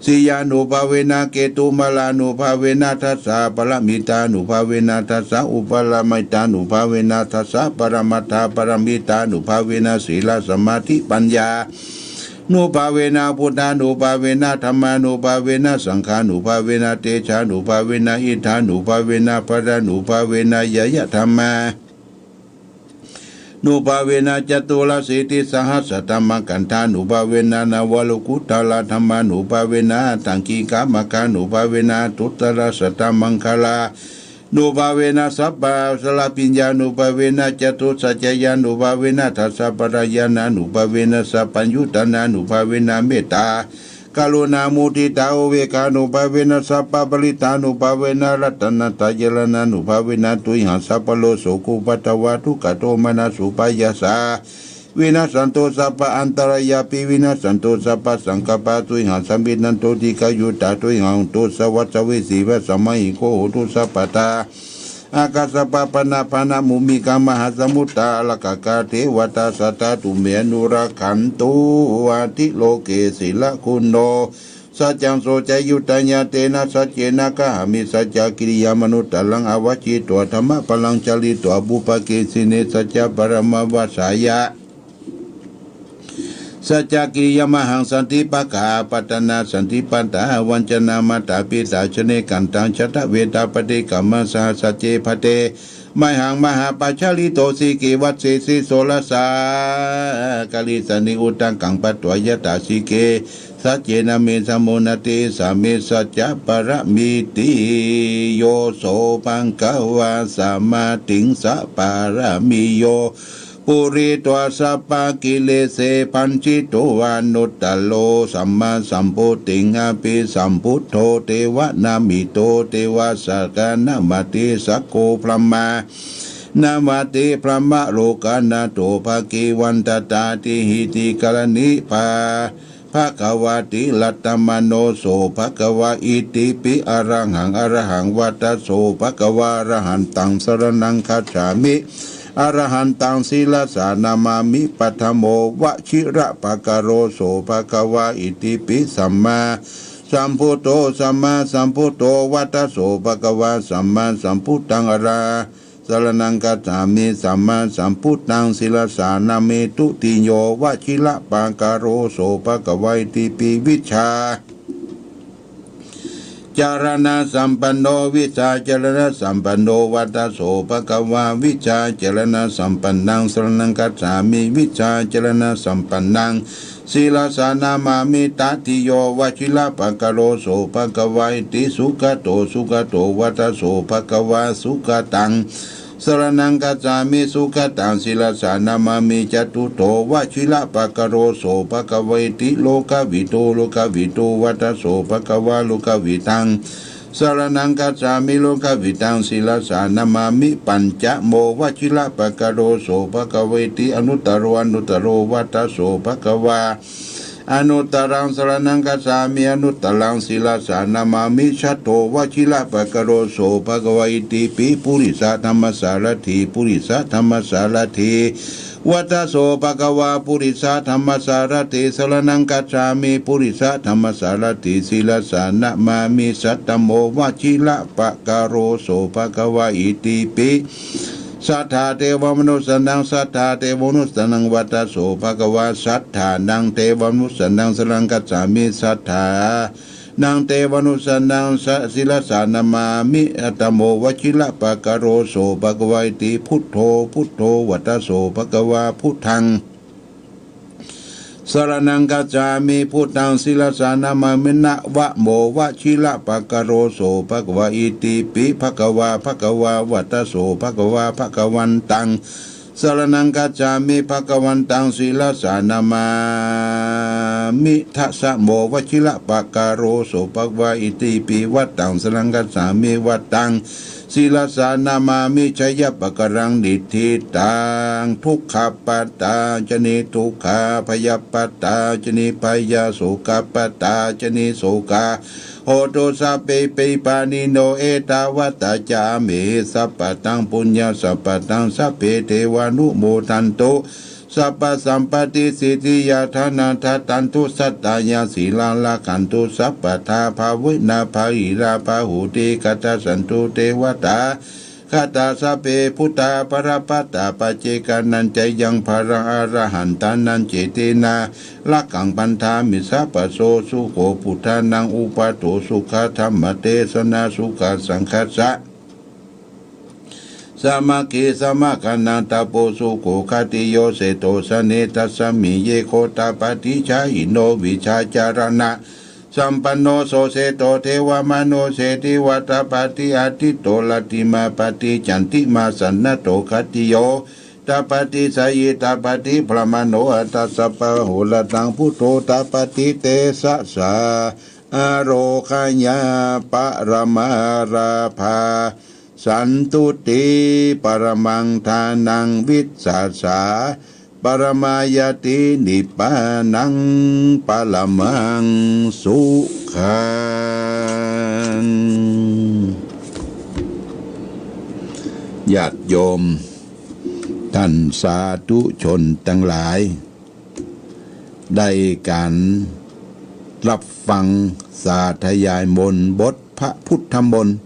สิยานุภาเวนะเกตุมลานุภาเวนะทัสสะปรมิตานุภาเวนะทัสสะอุปลามิตานุภาเวนะทัสสะปรมัตถาปรมิตานุภาเวนะศีลสมาธิปัญญานุภาเวนะพุทธานุภาเวนะธรรมานุภาเวนะสังฆานุภาเวนะเตชะนุภาเวนะอิทธานุภาเวนะปะนุภาเวนะยะยะธรรมานุภาเวนะจตุรสิติสหัสสธรรมกันธานุภาเวนะนวโลกุตละธรรมานุภาเวนะตังกีกามกานุภาเวนะทุตตะสัตตมังคลานุภาเวนะสัพพะสลปิญญานุภาเวนะจตุสัจจยานุภาเวนะทัสสะปรายานานุภาเวนะสัพพัญญุตนานุภาเวนะเมตตากรุณามุทิตาอุเบกานุภาเวนะสัพพะปริตานุภาเวนะรัตนตายลนานุภาเวนะตุยหังสัพพโลโสกุปัตตวะทุกขโทมนัสสุปายาสาวินาสันโตสัพพะอันตรายาปิวินาสันโตสัพพะสังฆปะตุยหังสัมปินันโตติกายุตตาตุยหังโตสวัสสวิสีวะสมัยโกโหตุสัพพตาอากาศปะปนาปนามุมิกามหาสมุตตาลกกาเทวตาสัตตาตุเมนุราขันตุอาทิโลเกศิลคุณโนสัจจังโสจยุตัญญาเตนะสัจเจนะกะหามิสัจจกิริยามนุตตลังอวจิตัวธรรมะพลังจริตัวบุปเกสิเนสัจจปรมวัสสายะสัจจกิริยมหังสันติปะกาปัตนาสันติปันตาวัญจนามาตาปิตาชเนกันตังชตเวตาปฏิกัมมสหสัจเจภเตมหังมหาปัจฉลิโตสิกิวัตเสสิโสลสากาลิสนิอุตังกังปัตตวยตาสิเกสัจเจนะเมสมุนติสามิสัจจะปรมิติโยโสปังกวาสามาติงสะปารมิโยปุริตัวสัพพกิเลเสปัญจิโตวานุตตโลสัมมาสัมพุติงอภิสัมพุทโธเทวนามิโตเทวสักานามติสักโกพรหมานามาติพรหมโลกานาโตภากิวันตตาติหิติกรณิภาภะคะวะติลัตตมโนโสภะคะวะอิติปิอรหังอรหังวัตโสภะคะวะอรหันตังสรณังคัจฉามิอรหันตังศีลสานามามิปัทโมวชิระปะกะโรโสภะคะวะอิติปิสัมมาสัมพุทโธสัมมาสัมพุทโธวัตโสภะคะวะสัมมาสัมพุทธังอราสรณังกัจฉามิสัมมาสัมพุทธังศีลสานามิตุติโยวชิระปะกะโรโสภะคะวะอิติปิวิชชา จารณะสัมปันโนวิชาจารณะสัมปันโนวัตโสภะคะวาวิชาจารณะสัมปันนังสรณังคัจฉามิวิชาจารณะสัมปันนังศีลสานามามิตติโยวชิระปะกะโรโสภะคะวะอิติสุขโตสุขโตวัตโสภะคะวะสุขตังสรณังกัจจามิสุขตังศีลสานามามิจตุโตวชิระปะกะโรโสภะคะวะอิติโลกวิโตโลกวิโตวัตโสภะคะวะโลกวิตังสรณังกัจจามิโลกวิตังศีลสานามามิปัญจโมวชิระปะกะโรโสภะคะวะอิติอนุตตโรวัตโสภะคะวะอนุตตรังสรณังกัจฉามิอนุตตรังศีลสานามามิชัตโตวชิระปะกะโรโสภะคะวะอิติปิปุริสธรรมสารถีปุริสธรรมสารถีวัตโสภะคะวะปุริสธรรมสารถีสรณังกัจฉามิปุริสธรรมสารถีศีลสานามามิสัตตโมวชิระปะกะโรโสภะคะวะอิติปิสัทธาเทวมนุสนังสัทธาเทวมนุสนังวัตโสภะคะวะสัทธานังเทวมนุสนังสรังกัจฉามิสัทธานังเทวมนุสนังศิลสานามามิอัตโมวชิระปะกะโรโสภะคะวะอิติพุทโธพุทโธวัตโสภะคะวะพุทธังสรณังกัจจามิพุทธังศีลสานามามินะวะโมวชิระปะกะโรโสภะคะวะอิติปิภะคะวะวัตโสภะคะวะภะคะวันตังสรณังกัจจามิภะคะวันตังศีลสานามามิทัสสะโมวชิระปะกะโรโสภะคะวะอิติปิวัตตังสรณังกัจจามิวัตตังศีลสานามามิชยปะกรังดิทิตังทุกขปัตตาจนิทุกขาพยปัตตาจนิพยาโสกปัตตาจนิโสกาโหตุสัพเพปิปานิโนเอตาวัตจามิสัพพตังปุญญาสัพพตังสัพเพเทวานุโมทันตุสัพพสัมปติสิทธิยาธานาทัตันตุสัตตายาสีลาลาขันตุสัพพทาภาวินาภาหิราภาหุติกัตสันตุเทวตาคาตาสัพเพพุทธาปรปัตตาปัจเจกานันใจยังภารังอรหันตานันเจเตนาลักขังปันธามิสัพพโสสุโขพุทธานังอุปโตสุขธรรมเทศนาสุขสังคัสสะสมาคิสมาคนันตาโปสุโขคติโยเสโตสเนตัสสมิเยโคตาปฏิชาอิโนวิชาจารณะสัมปันโนโสเสโตเทวมโนเสติวัตปฏิอาทิโตลติมาปฏิจันติมาสันนโตคติโยตาปฏิสยิตาปฏิพระมโนอัตสปะโหลตังพุทโธตาปฏิเตสะสาอโรคญาปรมาราภาสันตุติปรมังทานังวิสัสสาปรมายตินิพพานังปรมังสุขังญาติโยมท่านสาธุชนทั้งหลายได้การรับฟังสาธยายมนต์บทพระพุทธมนต์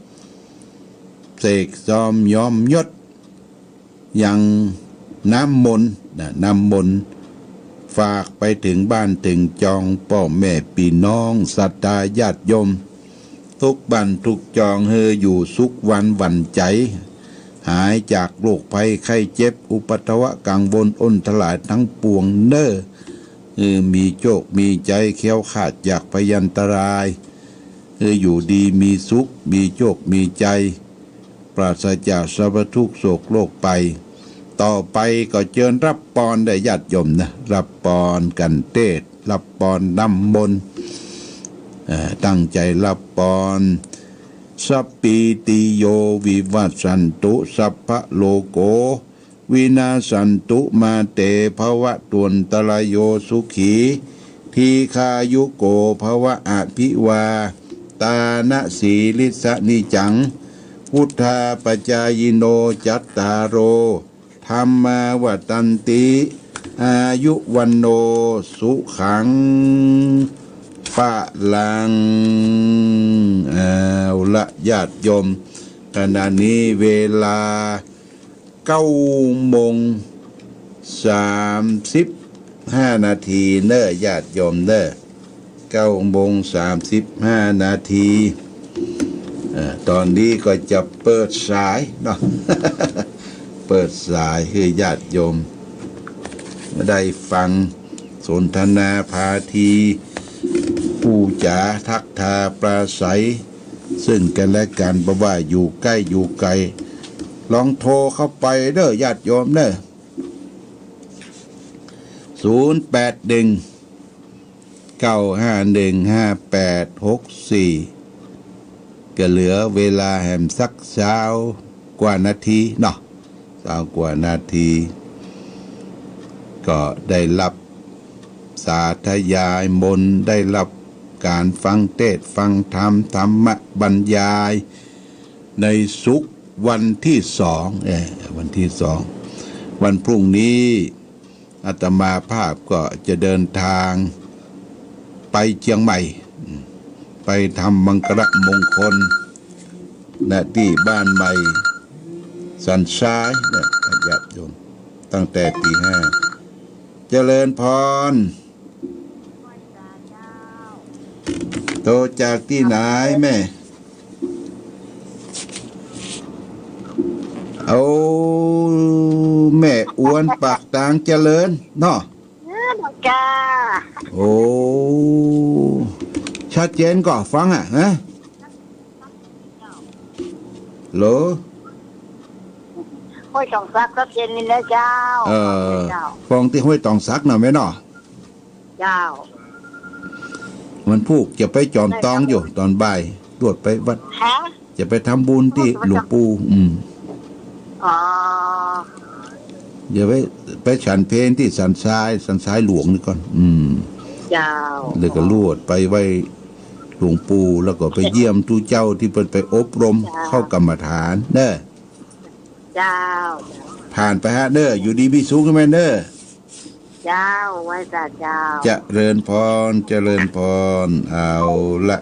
เสกซอมยอมยศยังน้ำมนต์ฝากไปถึงบ้านถึงจองพ่อแม่พี่น้องศรัทธาญาติโยมทุกบ้านทุกจองเฮออยู่สุขวันหวั่นใจหายจากโรคภัยไข้เจ็บอุปัตวะกังวลอ้นทลายทั้งปวงเน้อมีโชคมีใจเขียวขาดจากพยันตรายอยู่ดีมีสุขมีโชคมีใจปราศจากสรรพทุกข์โศกโรคไปต่อไปก็เชิญรับปอนได้ญาติโยมนะรับปอนกันเทศรับปอนน้ำมนต์ตั้งใจรับปอนสัพปิติโยวิวัสสันตุสัพพะโลโกวินาสันตุมาเตภวะตวนตรายโยสุขีทีคายุโกภวะอภิวาตานะสีลิสนิจังพุทธาปจายโนจัตตารโอธรรมาวัตันติอายุวันโนสุขังปะลังเอาละญาติโยมขณะนี้เวลา9:35 นาทีเน้อญาติโยมเน้อ9:35 นาที ตอนนี้ก็จะเปิดสายเนาะ เปิดสายให้ญาติโยมได้ฟังสนทนาพาทีผู้จ๋าทักทาปราศัยซึ่งกันและกันเพราะว่าอยู่ใกล้อยู่ไกลลองโทรเข้าไปเด้อญาติโยมเด้อ0819515864ก็เหลือเวลาแห่มสักเช้ากว่านาทีเนาะกว่านาทีก็ได้รับสาธยายมนต์ได้รับการฟังเทศน์ฟังธรรมธรรมบรรยายในศุกร์วันที่2วันที่2วันพรุ่งนี้อาตมาภาพก็จะเดินทางไปเชียงใหม่ไปทำมังคลมงคลณที่บ้านใหม่สันทรายเนี่ยญาติโยมตั้งแต่ตี5เจริญพรโตจากที่ไหนแม่เอาแม่อ้วนปากต่างเจริญเนาะจ้าโอ้ชัดเจนก็ฟังฮะโหลห้วยตองซักก็เจนนี่นะเจ้าฟังที่ห้วยตองซักหน่อยไหมเนาะเจ้ามันพูกจะไปจอมตองอยู่ตอนบ่ายตรวจไปวัดจะไปทำบุญที่หลวงปู่อ๋ออย่าไปฉันเพลที่สันทรายหลวงนี่ก่อนเจ้าเลยก็ลวดไปไว้หลวงปู่แล้วก็ไปเยี่ยมทูเจ้าที่เป็นไปอบรมเข้ากรรมฐานเด้อเจ้าผ่านไปฮะเด้ออยู่ดีมีสุขกันไหมเด้อเจ้าไว้จ้าเจ้าเจริญพรเจริญพรเอาละ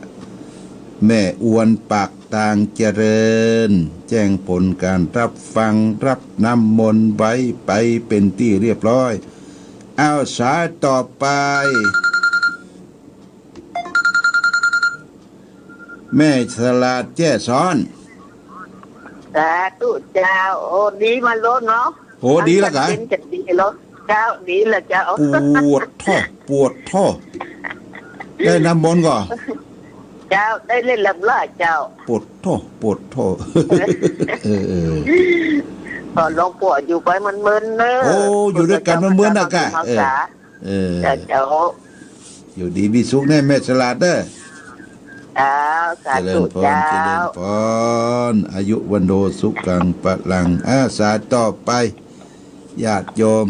แม่อวนปากต่างเจริญแจ้งผลการรับฟังรับน้ำมนต์ไว้ไปเป็นที่เรียบร้อยเอาสายต่อไปแม่ฉลาดแจ้ซ้อนสาธุเจ้าโอ้ดีมาล้นเนาะโอ้ดีละกันจะดีล้นเจ้าดีละเจ้าปวดท่อได้น้ำมนต์ก่อนเจ้าได้เล่นลำล่าเจ้าปวดท่อพอลองปวดอยู่ไปมันมึนเนอะโอ้อยู่ด้วยกันมันมึนนะกะเจ้าอยู่ดีมีสุขแน่แม่ฉลาดเด้อสาธุเจ้าเจริญพรอายุวันโดสุขังปะลังสาต่อไปญาติโยม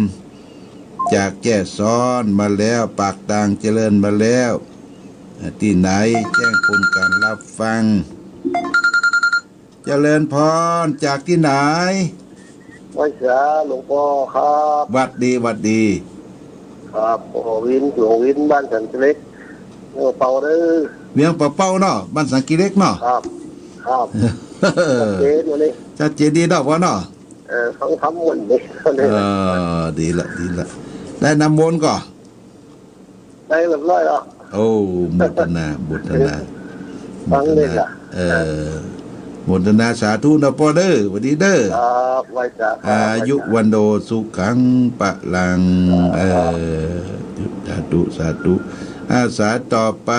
จากแก่ซ้อนมาแล้วปากต่างเจริญมาแล้วที่ไหนแจ้งผลการรับฟังเจริญพรจากที่ไหนวัดเสือหลวงพ่อครับวัดดีครับหลวงวินบ้านสันติเล็กเมืองเป่าเด้อเมียงเป่าเนาะบ้านสังกีเล็กเนาะครับชัดเจนดีดอกวะเนาะฟังทำมนต์นี่ดีละได้น้ำมนต์ก่อได้เรียบร้อยแล้วโอ้บุตนาฟังเลยล่ะบุตนาสาธุนะพ่อเด้อสวัสดีเด้อไว้จ้าอายุวันโดสุขังปะลังสาธุอาสาต่อไป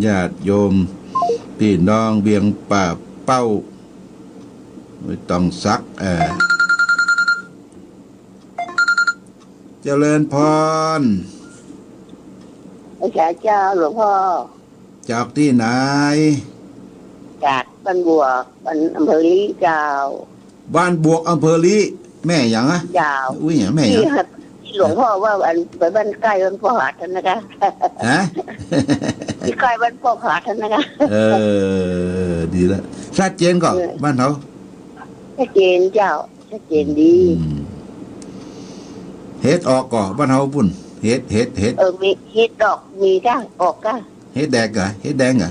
ญาติโยมพี่น้องเบียงป่าเป้าไม่ต้องซักเจริญพรอาจารย์เจ้าหลวงพ่อจากที่ไหนจากบ้านบวกบ้านอำเภอลีเจ้าบ้านบวกอำเภอลีแม่อย่างอะเจ้าอุ้ยแม่อย่างหลวงพ่อว่าไปบ้านใกล้บ้านพ่อหาท่านนะคะที่ใกล้บ้านพ่อหาท่านนะคะดีแล้วชัดเจนก่อนบ้านเขาชัดเจนเจ้าชัดเจนดีเฮ็ดออกก่อนบ้านเขาปุ่นเฮ็ดมีเฮ็ดดอกมีก้าออกก้าเฮ็ดแดงไงเฮ็ดแดงไง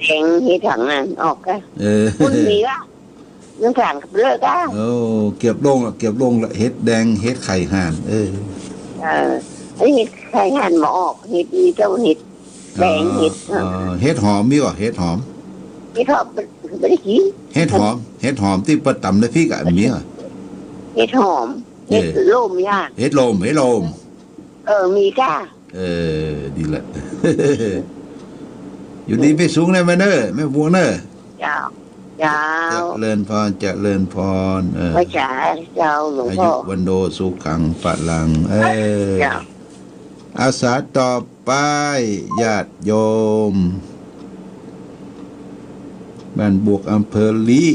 แดงเฮ็ดถังอ่ะออกก้าคุณมีก้าเรื่องถังเลิกก้าเก็บลงละเฮ็ดแดงเฮ็ดไข่ห่านไอ้เฮ็ดไข่ห่านมาออกเฮ็ดมีเจ้าเฮ็ด แบ่งเห็ด เห็ดหอมมีก่อเห็ดหอม เห็ดหอมไม่ได้กิน เห็ดหอมที่ประตำในพริกอ่ะมีอ่ะ เห็ดหอมเห็ดลมย่า เห็ดลมมีก้าดีละ อยู่ดีไม่สูงเลยแม่เนอไม่บวงเนอเจ้าจะเลินพรพระจ๋าเจ้าหลวงพ่ออายุวันโดสุขังปะลังอาสาต่อไปญาติโยมบ้านบวกอำเภอลี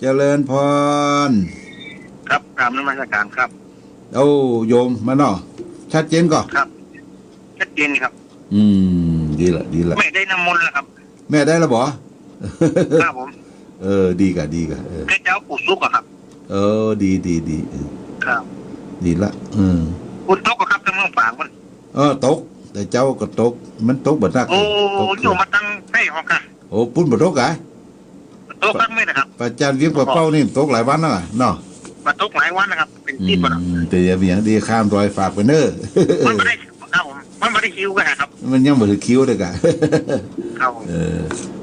เจริญพรครับกราบนมัสการครับโอ้โยมมาเนาะชัดเจนก่อนครับชัดเจนครับดีละแม่ได้น้ำมนต์แล้วครับแม่ได้แล้วบ่ครับผมดีกะแม่เจ้าปู่ซุกอะครับดีครับดีละปู่ตกอะครับทั้งเมืองฝางมันตกแต่เจ้าก็ตกมันตกบ่นักอยู่มาตั้งใต้ห้องค่ะปุ้นบ่ตกอ่ะตกตั้งไม่นะครับประจันเวียงปะเป้านี่ตกหลายวันแล้วเนาะมาตกหลายวันนะครับเป็นที่บ่แต่อย่าเบียงดีข้ามรอยฝากไปเด้อมันไม่ได้ครับผมมันไม่ได้คิวกันครับมันยังบ่ถึงคิวเด้อกะครับ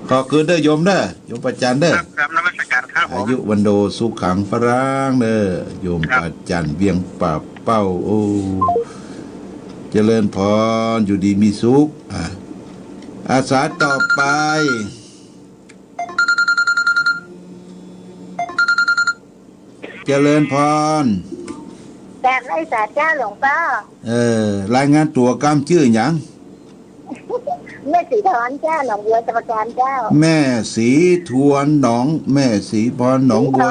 ขอคืนเด้อโยมเด้อโยมประจันเด้อครับนมัสการครับอายุวันโดสุขังพรังเด้อโยมประจันเวียงปะเป้าโอ้เจริญพรอยู่ดีมีสุขอาสาต่อไปเจริญพรแต่ไม่สาเจ้าหลวงพ่อรายงานตัวกล้ามชื่อหยังแม่สีทอนเจ้าหนองบัวสมุทรปราการเจ้าแม่สีทวนหนองแม่สีพรหนองบัว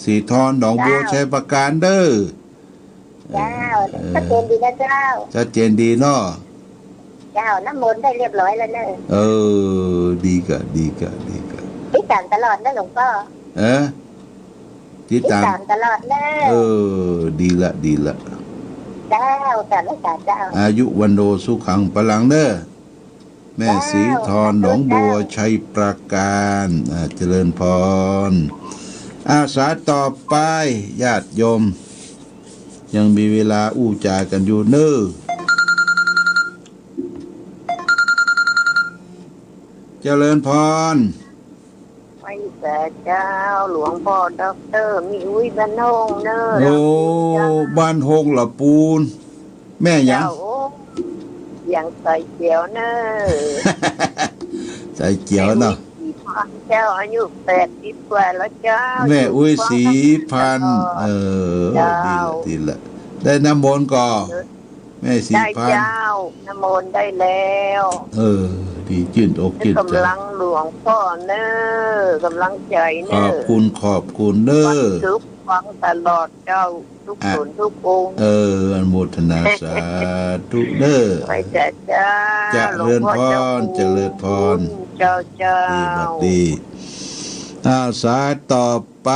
สีทอนหนองบัวชัยประการเด้อเจ้าชัดเจนดีนะเจ้าชัดเจนดีเนาะเจ้าน้ำมนต์ได้เรียบร้อยแล้วเนอะดีกะติดตามตลอดนะหลวงพ่อติดตามตลอดเลยดีละเจ้าแต่ไม่ขาดเจ้าอายุวันโดสุขังพลังเด้อแม่สีทอนหนองบัวชัยประการเจริญพรอาสาต่อไปญาติโยมยังมีเวลาอู้จากันอยู่เน้อเจริญพรไม่แต่เจ้าหลวงพ่อด็อกเตอร์มีอุ้ยบ้านฮงเนอโอ้บ้านฮงละปูนแม่ยังใส่เจียวเนอใส่เจียวเนาะเจ้าอายุ80 กว่าแล้วเจ้าแม่อุ้ยสีพันดีละได้น้ำมนต์ก่อแม่สีพันได้เจ้าน้ำมนต์ได้แล้วดีจื่นอกจื่นใจกำลังหลวงพ่อเนอกำลังใจเนอขอบคุณเนอทุกฟังตลอดเจ้าทุกคนทุกองค์อนุโมทนาสาธุเนอไปเจ้าเจริญพรเจ้าดีอาสาต่อไป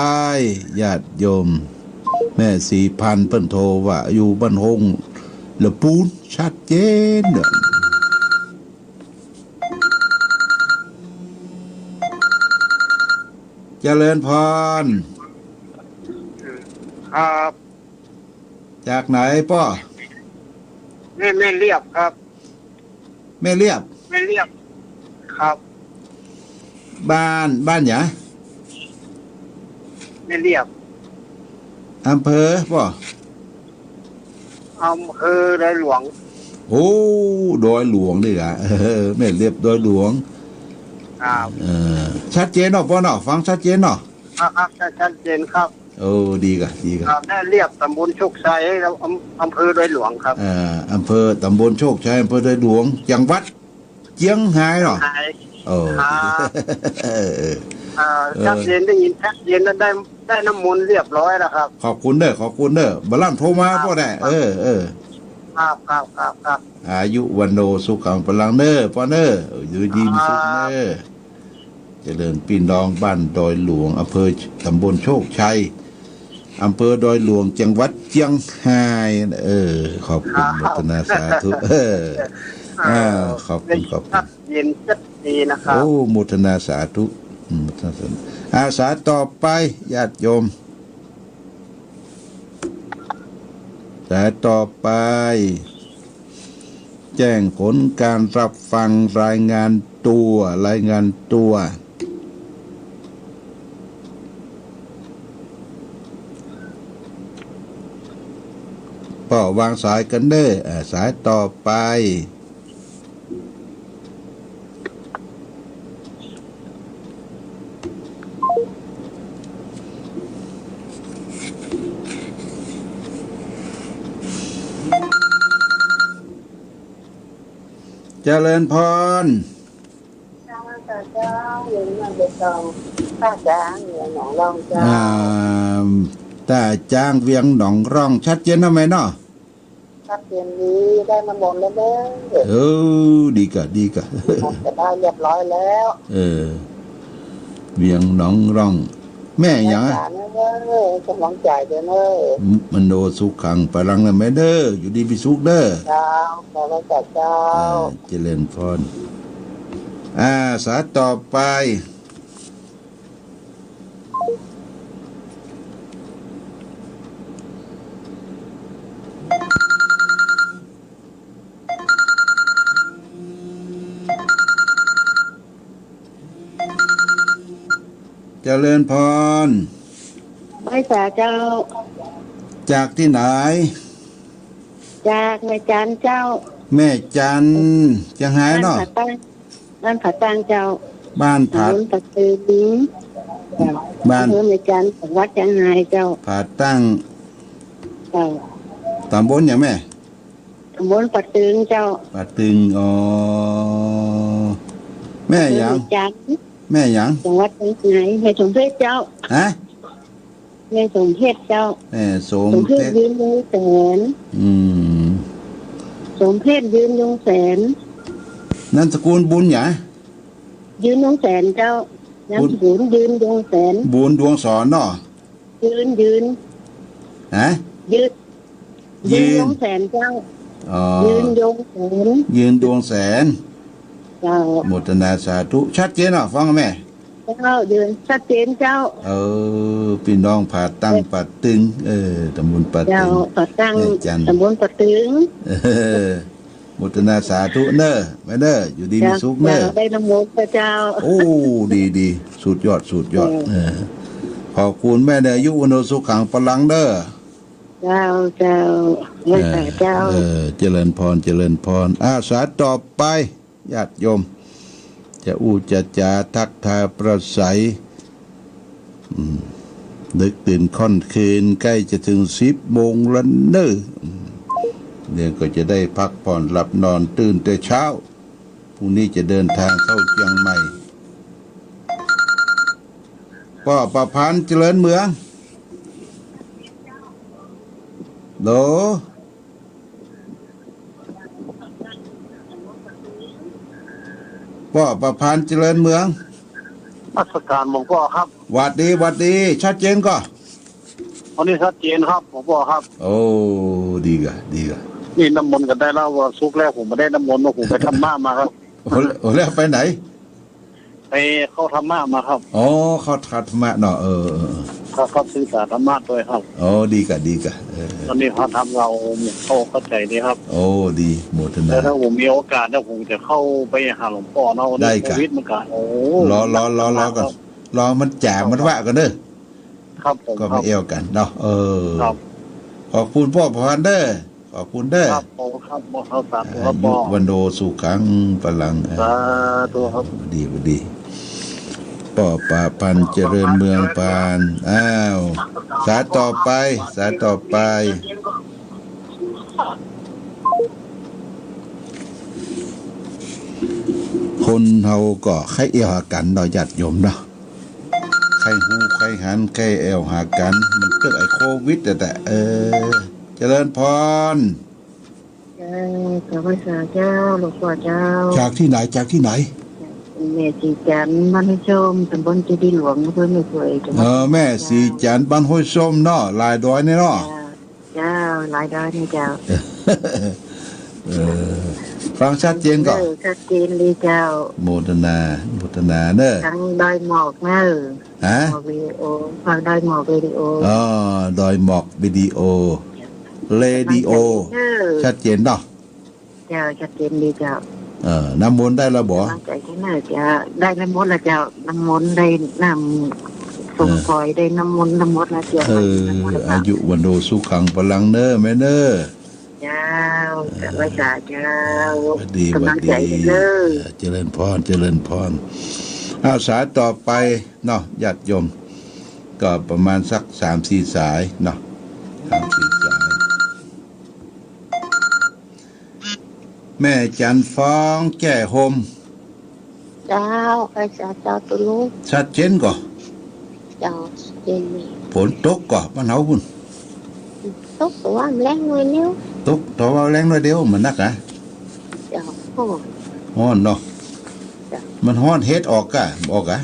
ญาติโยมแม่สีพันเพิ่นโทรว่าอยู่บ้านฮงละปูนชัดเจนเด้อเจริญพรครับจากไหนป้อแม่เรียบครับแม่เรียบครับบ้านหยาแม่เรียบอำเภอป้ออำเภอดอยหลวงโอ้ดอยหลวงนี่ล่ะแม่เรียบดอยหลวงครับชัดเจนเนาะป้อเนาะฟังชัดเจนเนาะครับชัดเจนครับดีกะครับแม่เรียบตำบลโชคชัยแล้วอำเภอดอยหลวงครับอำเภอตำบลโชคชัยอำเภอดอยหลวงจังหวัดเจียงไฮ้เนาะชัดเจนได้ยินชัดเจนแล้วได้น้ำมนต์เรียบร้อยแล้วครับขอบคุณเด้อบัลลังโทรมาพ่อได้ครับอายุวันโนสุขังพลังเนอพ่อเนออยู่ดีมีสุขเนอเจริญพี่น้องบ้านดอยหลวงอำเภอตำบลโชคชัยอำเภอดอยหลวงจังหวัดเจียงไฮ้ขอบคุณพัฒนาสาธุขอบคุณเย็นชัดดีนะครับโอ้โมทนาสาธุอาสาต่อไปญาติโยม แต่ต่อไปแจ้งผลการรับฟังรายงานตัวพ่อวางสายกันเด้อสายต่อไปเจริญพรเจ้าอยู่ในเบตงป้าจ้างเหนือหนองรองเจ้าตาจ้างเวียงหนองร่องชัดเจนนะไหมเนาะชัดเจนดีได้มาหมดแล้วเด้อดีกะจะได้เรียบร้อยแล้วเวียงหนองร่องแม่ยังกำลังใจเด้อเนอะมันโนสุขังพลังนะแม่เด้ออยู่ดีมีสุขเด้อเจ้าขอรับจากเจ้าเจริญพรสายต่อไปเจริญพรไม่จ่าเจ้าจากที่ไหนจากแม่จันเจ้าแม่จันจะหายเนาะบ้านผาตั้งเจ้าบ้านผาตัดตื้อบ้านแม่จันวัดจังหายเจ้าผาตั้งเจ้าตำบลอย่างแม่ตำบลปัดตึงเจ้าปัดตึงแม่ยังแม่ยังจังหวัดไหนแม่สมเพชรเจ้าแม่สมเพชรเจ้าแม่สมเพชรยืนยงแสนสมเพชรยืนยงแสนนั่นสกุลบุญหยายืนยงแสนเจ้านั่นสกุลยืนยงแสนบุญดวงสอนเนาะยืนยืนยงแสนเจ้ายืนยงแสนยืนดวงแสนเจ้าโมทนาสาธุชัดเจนเนาะฟังแม่เจ้ายืนชัดเจนเจ้าพี่น้องผาตั้งปัดตึงตำบลปัดตึงผาตั้งตำบลปัดตึงโมทนาสาธุเน้อแม่เด้ออยู่ดีมีสุขเน้อได้นโมพระเจ้าดีสุดยอดขอบคุณแม่เด้อยุวโนสุขังพลังเด้อเจ้าแม่เจ้าเจริญพรสายต่อไปญาติโยมจะจะจาทักทายประสัยดึกตื่นค่อนคืนใกล้จะถึง10 โมงแล้วเน้อเนี่ยก็จะได้พักผ่อนหลับนอนตื่นแต่เช้าพรุ่งนี้จะเดินทางเข้าเชียงใหม่ป้อประพันธ์เจริญเมืองโหลป้อประพันธ์เจริญเมืองราชการหลวงพ่อครับหวัดดีชัดเจนก็วันนี้ชัดเจนครับหลวงพ่อครับดีกะนี่น้ำมนต์กันได้แล้วว่าซุกแล้วผมไม่ได้น้ำมนต์ผมไปทำม่ามาครับแล้วไปไหนไปเข้าธรรมะมาครับเข้าธรรมะเนาะเขาศึกษาธรรมะด้วยครับดีกะตอนนี้เขาทำเราเข้าใจดีครับดีโมทนาถ้าผมมีโอกาสแล้วผมจะเข้าไปหาหลวงพ่อเนาะได้กะชีวิตมันกันรอก่อนรอมันแจกมันว่ากันเด้อครับผมก็ไม่เอวกันเนาะครับขอบคุณพ่อพันเด้อขอบคุณเด้อครับผมครับเขาสาธุครับพ่อวันโดสุขังพลังสาธุครับดีป้อป่าพันเจริญเมืองปานสายต่อไปคนเฮาก็ใครเอวหากันเราญาติโยมเนาะใครหูใครหันใครเอวหากันมันเกิดไอ้โควิดแต่เจริญพรขอบพระเจ้าหลวงพ่อเจ้าจากที่ไหนแม่สีจันทร์บ้านห้วยส้มตำบลเจดีย์หลวงอำเภอแม่สวยแม่สีจันทร์บ้านห้วยส้มเนาะลายดอยนี่เนาะเจ้าลายดอยนี่เจ้าฟังชัดเจนก่อนชัดเจนเลยเจ้าโมทนาเด้อทั้งดอยหมอกเนอะวิดีโอฟังดอยหมอกวิดีโอดอยหมอกวิดีโอ เรดิโอชัดเจนเนาะเจ้าชัดเจนดีเจ้าน้ำมนต์ได้แล้วบ่ใจที่ไหนจะได้น้ำมนต์ละเจ้าน้ำมนต์ได้น้ำส่งคอยได้น้ำมนต์ละเจ้าอายุวันโดสุขังพลังเนอแม่เนอเจ้าไว้จ่าเจ้าดีบัดดีเจริญพรอาสาต่อไปเนาะญาติโยมก็ประมาณสัก 3-4 สายเนาะ 3-4 สายแม่จันฟ้องแก่โฮมเจ้าไอ้เจ้าตัวลูกชัดเจนก่อเจ้าเจนฝนตกก่อบ้านเฮาพุ่นตกตัวแรงหน่อยเดียวตกตัวแรงหน่อยเดียวมันนักอ่ะเจ้าฮ้อนเนาะมันฮ้อนเฮ็ดออกกะบอกอ่ะ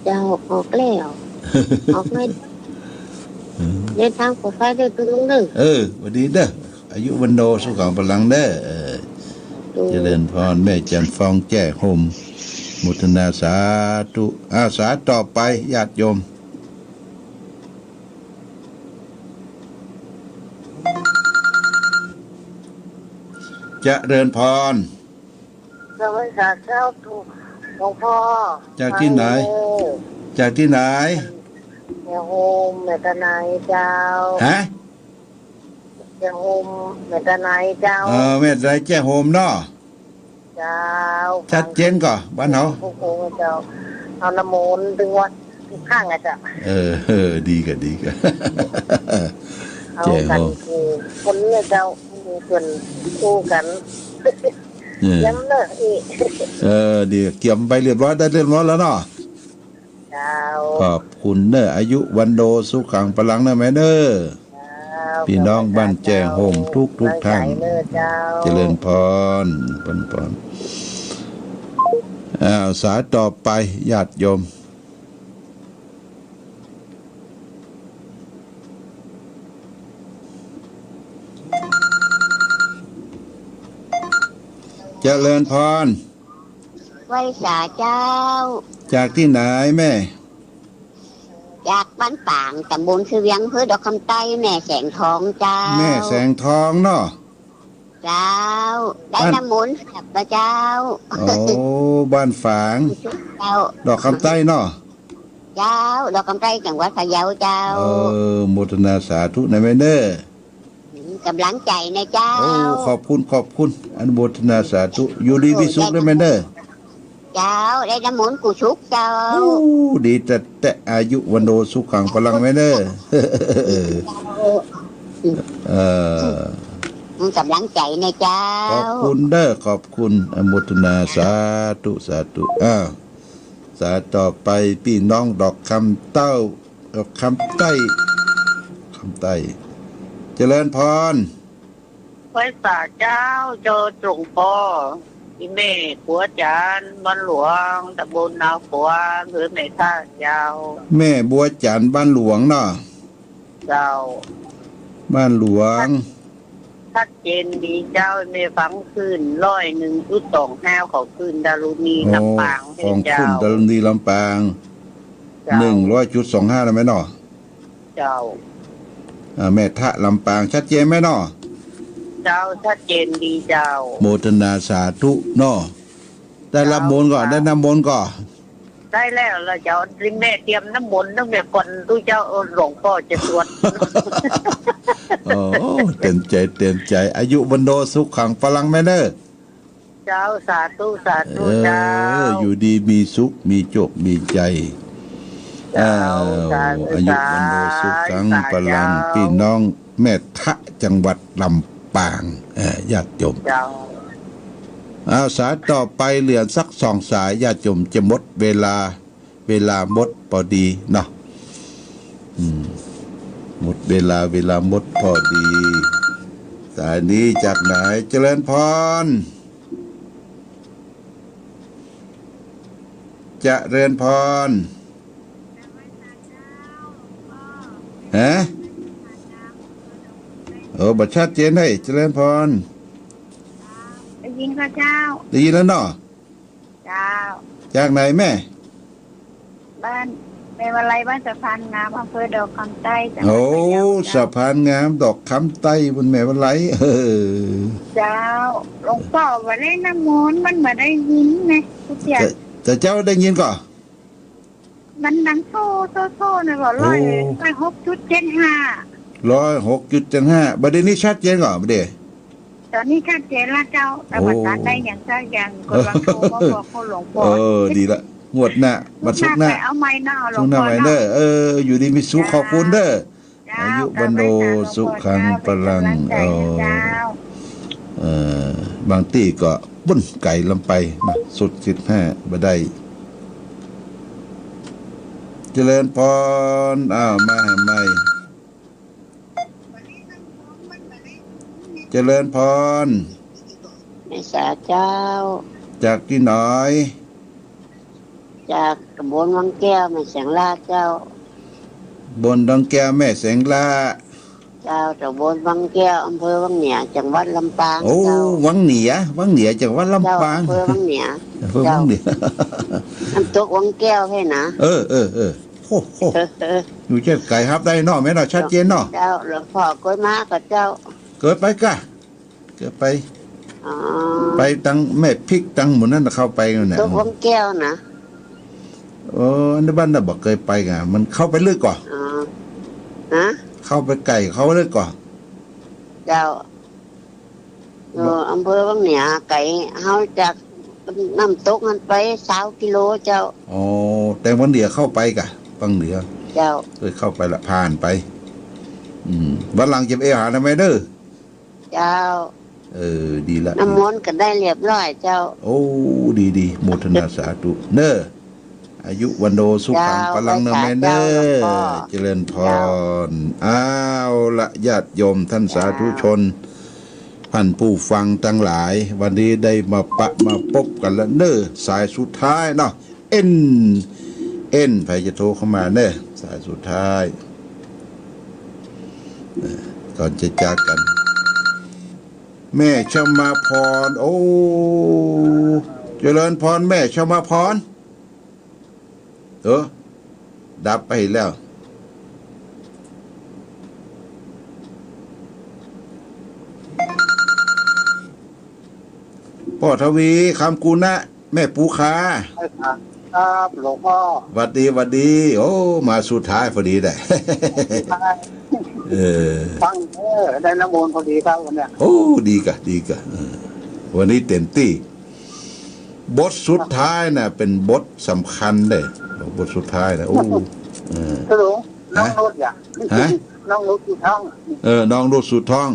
เจ้าออกแล้วออกเลยเดินทางปลอดภัยเด้อตัวลุงเด้อวันดีเด้ออายุวันโดสุขังพลังเด้อเจริญพรแม่จันฟองแจ้โฮมมุทนาสาธุอาสาต่อไปญาติโยมเจริญพรสวัสดีเจ้าถูกหลวงพ่อจากที่ไหนเจ้าโฮมแม่ตาไหนเจ้าฮะเจ้าโฮมแม่ตาไหนเจ้าแม่ตาไหนแจ้โฮมเนาะเจ้าชัดเจนก่อนบ้านเฮาเจ้าเอาน้ำมนต์ถึงวัดข้างอ่ะจ้ะดีกันเอากันคนเนี่ยเจ้าส่วนคู่กันย้ำเนอะอีดีเกี่ยมไปเรียบร้อยได้เรียบร้อยแล้วเนาะขอบคุณเนอะอายุวันโดสุขังพลังนะแม่เนอะพี่น้องบ้านแจ้โฮมทุกท่านเจริญพรสายต่อไปญาติโยมเจริญพรไว้สาเจ้าจากที่ไหนแม่จากบ้านป่างตำบลเสียงอำเภอดอกคำใต้แม่แสงทองเจ้าแม่แสงทองเนาะเจ้าได้น้ำมนต์กับพระเจ้าโอ้บ้านฝางดอกคำใต้เนาะเจ้าดอกคำใต้จังหวัดพะเยาเจ้าโมทนาสาธุในแม่เนอร์กำลังใจนะเจ้าขอบคุณอนุโมทนาสาธุอยู่ดีวิสุขได้แม่เนอร์เจ้าได้น้ำมนต์กูชุกเจ้าดีแต่อายุวันโดสุขังพลังแม่เนอร์กำลังใจนะเจ้าขอบคุณเด้อขอบคุณอนุโมทนาสาธุสาต่อไปพี่น้องดอกคำใต้เจริญพรไว้สาเจ้าเจอตรงพ่ออีเม่ขัวจานบ้านหลวงตำบลนาขัวหรือแม่ท่ายาวแม่บัวจันบ้านหลวงเนาะเจ้าบ้านหลวงชัดเจนดีเจ้าไม่ฟังขึ้น100.25เขาขึ้นดารุณีลำปางของขึ้นดารุณีลำปาง100.25แล้วไหมเนาะเจ้าแม่ทะลำปางชัดเจนไหมเนาะเจ้าชัดเจนดีเจ้าโมทนาสาธุเนาะได้รับมนต์ก่อนได้น้ำมนต์ก่อนได้แล้วเราจะริมแม่เตรียมน้ำมนต์ตั้งแต่ก่อนตู้เจ้าหลวงพ่อจะสวดเต็มใจอายุวันโดสุขขังพลังแม่เนอเจ้าสาธุเจ้าอยู่ดีมีสุขมีโชคมีใจอายุวันโดสุขขังพลังพี่น้องแม่ทะจังหวัดลำปางญาติโยมสายต่อไปเหลือสัก2 สายญาติโยมจะหมดเวลาหมดพอดีเนาะหมดเวลาหมดพอดีสายนี้จากไหนเจริญพรฮะบัตรชัดเจนให้เจริญพรได้ยินค่ะเจ้าได้ยินแล้วเนาะเจ้าจากไหนแม่บ้าน ในวันไรบ้านสะพานงามอำเภอดอกคำใต้จังหวัด โอ้ พะเยา สะพานงามดอกคำใต้บนแม่วันไหลเจ้าหลวงพ่อว่าได้น้ำมนต์มันมาได้ยินไงทุกอย่าง แต่เจ้าได้ยินก่อน มันดังโซ่นะบอกร้อย6.75 106.75บัดนี้ชัดเจนก่อนบัดนี้ ตอนนี้ชัดเจนแล้วเจ้าแต่ว่าตัดได้อย่างสักอย่างกดวางโทรมาบอกเขาหลวงพ่อ ดีละงวดหน้าวันศุกร์หน้า ไปเอาไม้หน้าหลว สุ ง ขหน้า พ่อ ไว้ เนาะ เด้ออยู่ดีมีสุขขอบคุณเด้อ เจ้า อายุวันโนสุขังพลัง เจ้า บางที่ก็บุ้นไก่ลำไปมาสุด15บ่ได้เจริญพรมาใหม่เจริญพร แม่สาเจ้า จากที่ไหน จากตำบลวังแก้วแม่แสงลาดเจ้า บนดองแก้วแม่แสงลา เจ้าตำบลวังแก้วอำเภอวังเหนือจังหวัดลำปาง โอ้ เจ้า วังเหนือจังหวัด เจ้า ลำปาง อำเภอวังเหนือ อำเภอวังเหนือ น้ำตกวังแก้วให้นะ โหอยู่เจ็ดไก่ครับได้เนาะแม่เนาะชัดเจนเนาะ เจ้าหลวงพ่อกล้วยม้ากับเจ้า เกิดไปกะเกิดไป อ๋อ ไปตังแม่พริกตังหมดนั่นน่ะเข้าไปนั่นน่ะ ตกวังแก้วนะ ในบ้านน่ะบอกเคยไปกะมันเข้าไปลึกก่อน อ๋อฮะ เข้าไปไก่เข้าไปลึกก่อน เจ้าอยู่อำเภอวังเหนือไก่เฮาจากน้ำตกมันไป20 กิโลเจ้า อ๋อแต่วันเดียวเข้าไปกะฟังเหนือ เจ้า เคยเข้าไปละผ่านไป วันหลังจะไปหาทำไมเด้อ เจ้า ดีละ น้ำมนต์ก็ได้เรียบร้อยเจ้า โอ้ดีโมทนาสาธุเน้ออายุวันโดสุขังพลังเนอแม่เน้อเจริญพรอ้าวละญาติโยมท่านสาธุชนท่านผู้ฟังทั้งหลาย วันนี้ได้มามาพบกันแล้วเน้อสายสุดท้ายเนาะเอ็นใครจะโทรเข้ามาเน้อสายสุดท้ายก่อนจะจากกัน แม่ชมาพรโอ้เจริญพรแม่ชมาพรดับไปแล้วพ่อทวีคำกูนะแม่ปูคา ครับหลวงพ่อ หวัดดีโอ้มาสุดท้ายพอดีได้ ฟังได้น้ำมนต์พอดีครับวันเนี้ย โอ้ดีกะวันนี้เต็มที่บทสุดท้ายน่ะเป็นบทสำคัญเลยบทสุดท้ายนะโอ้ฮัลโหลน้องนุชอย่าน้องนุชอยู่ท้องน้องนุชสุดท้อง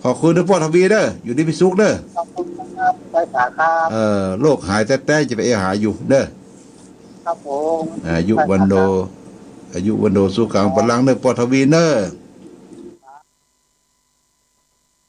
ขอบคุณทุกพ่อทวีเด้ออยู่ดีพิสุขเด้อ ขอบคุณครับไปสาครับ โรคหายแต่จะไปหาอยู่เด้อ ครับผม อายุวันโดสุขังพลังเด้อพ่อทวีเด้อ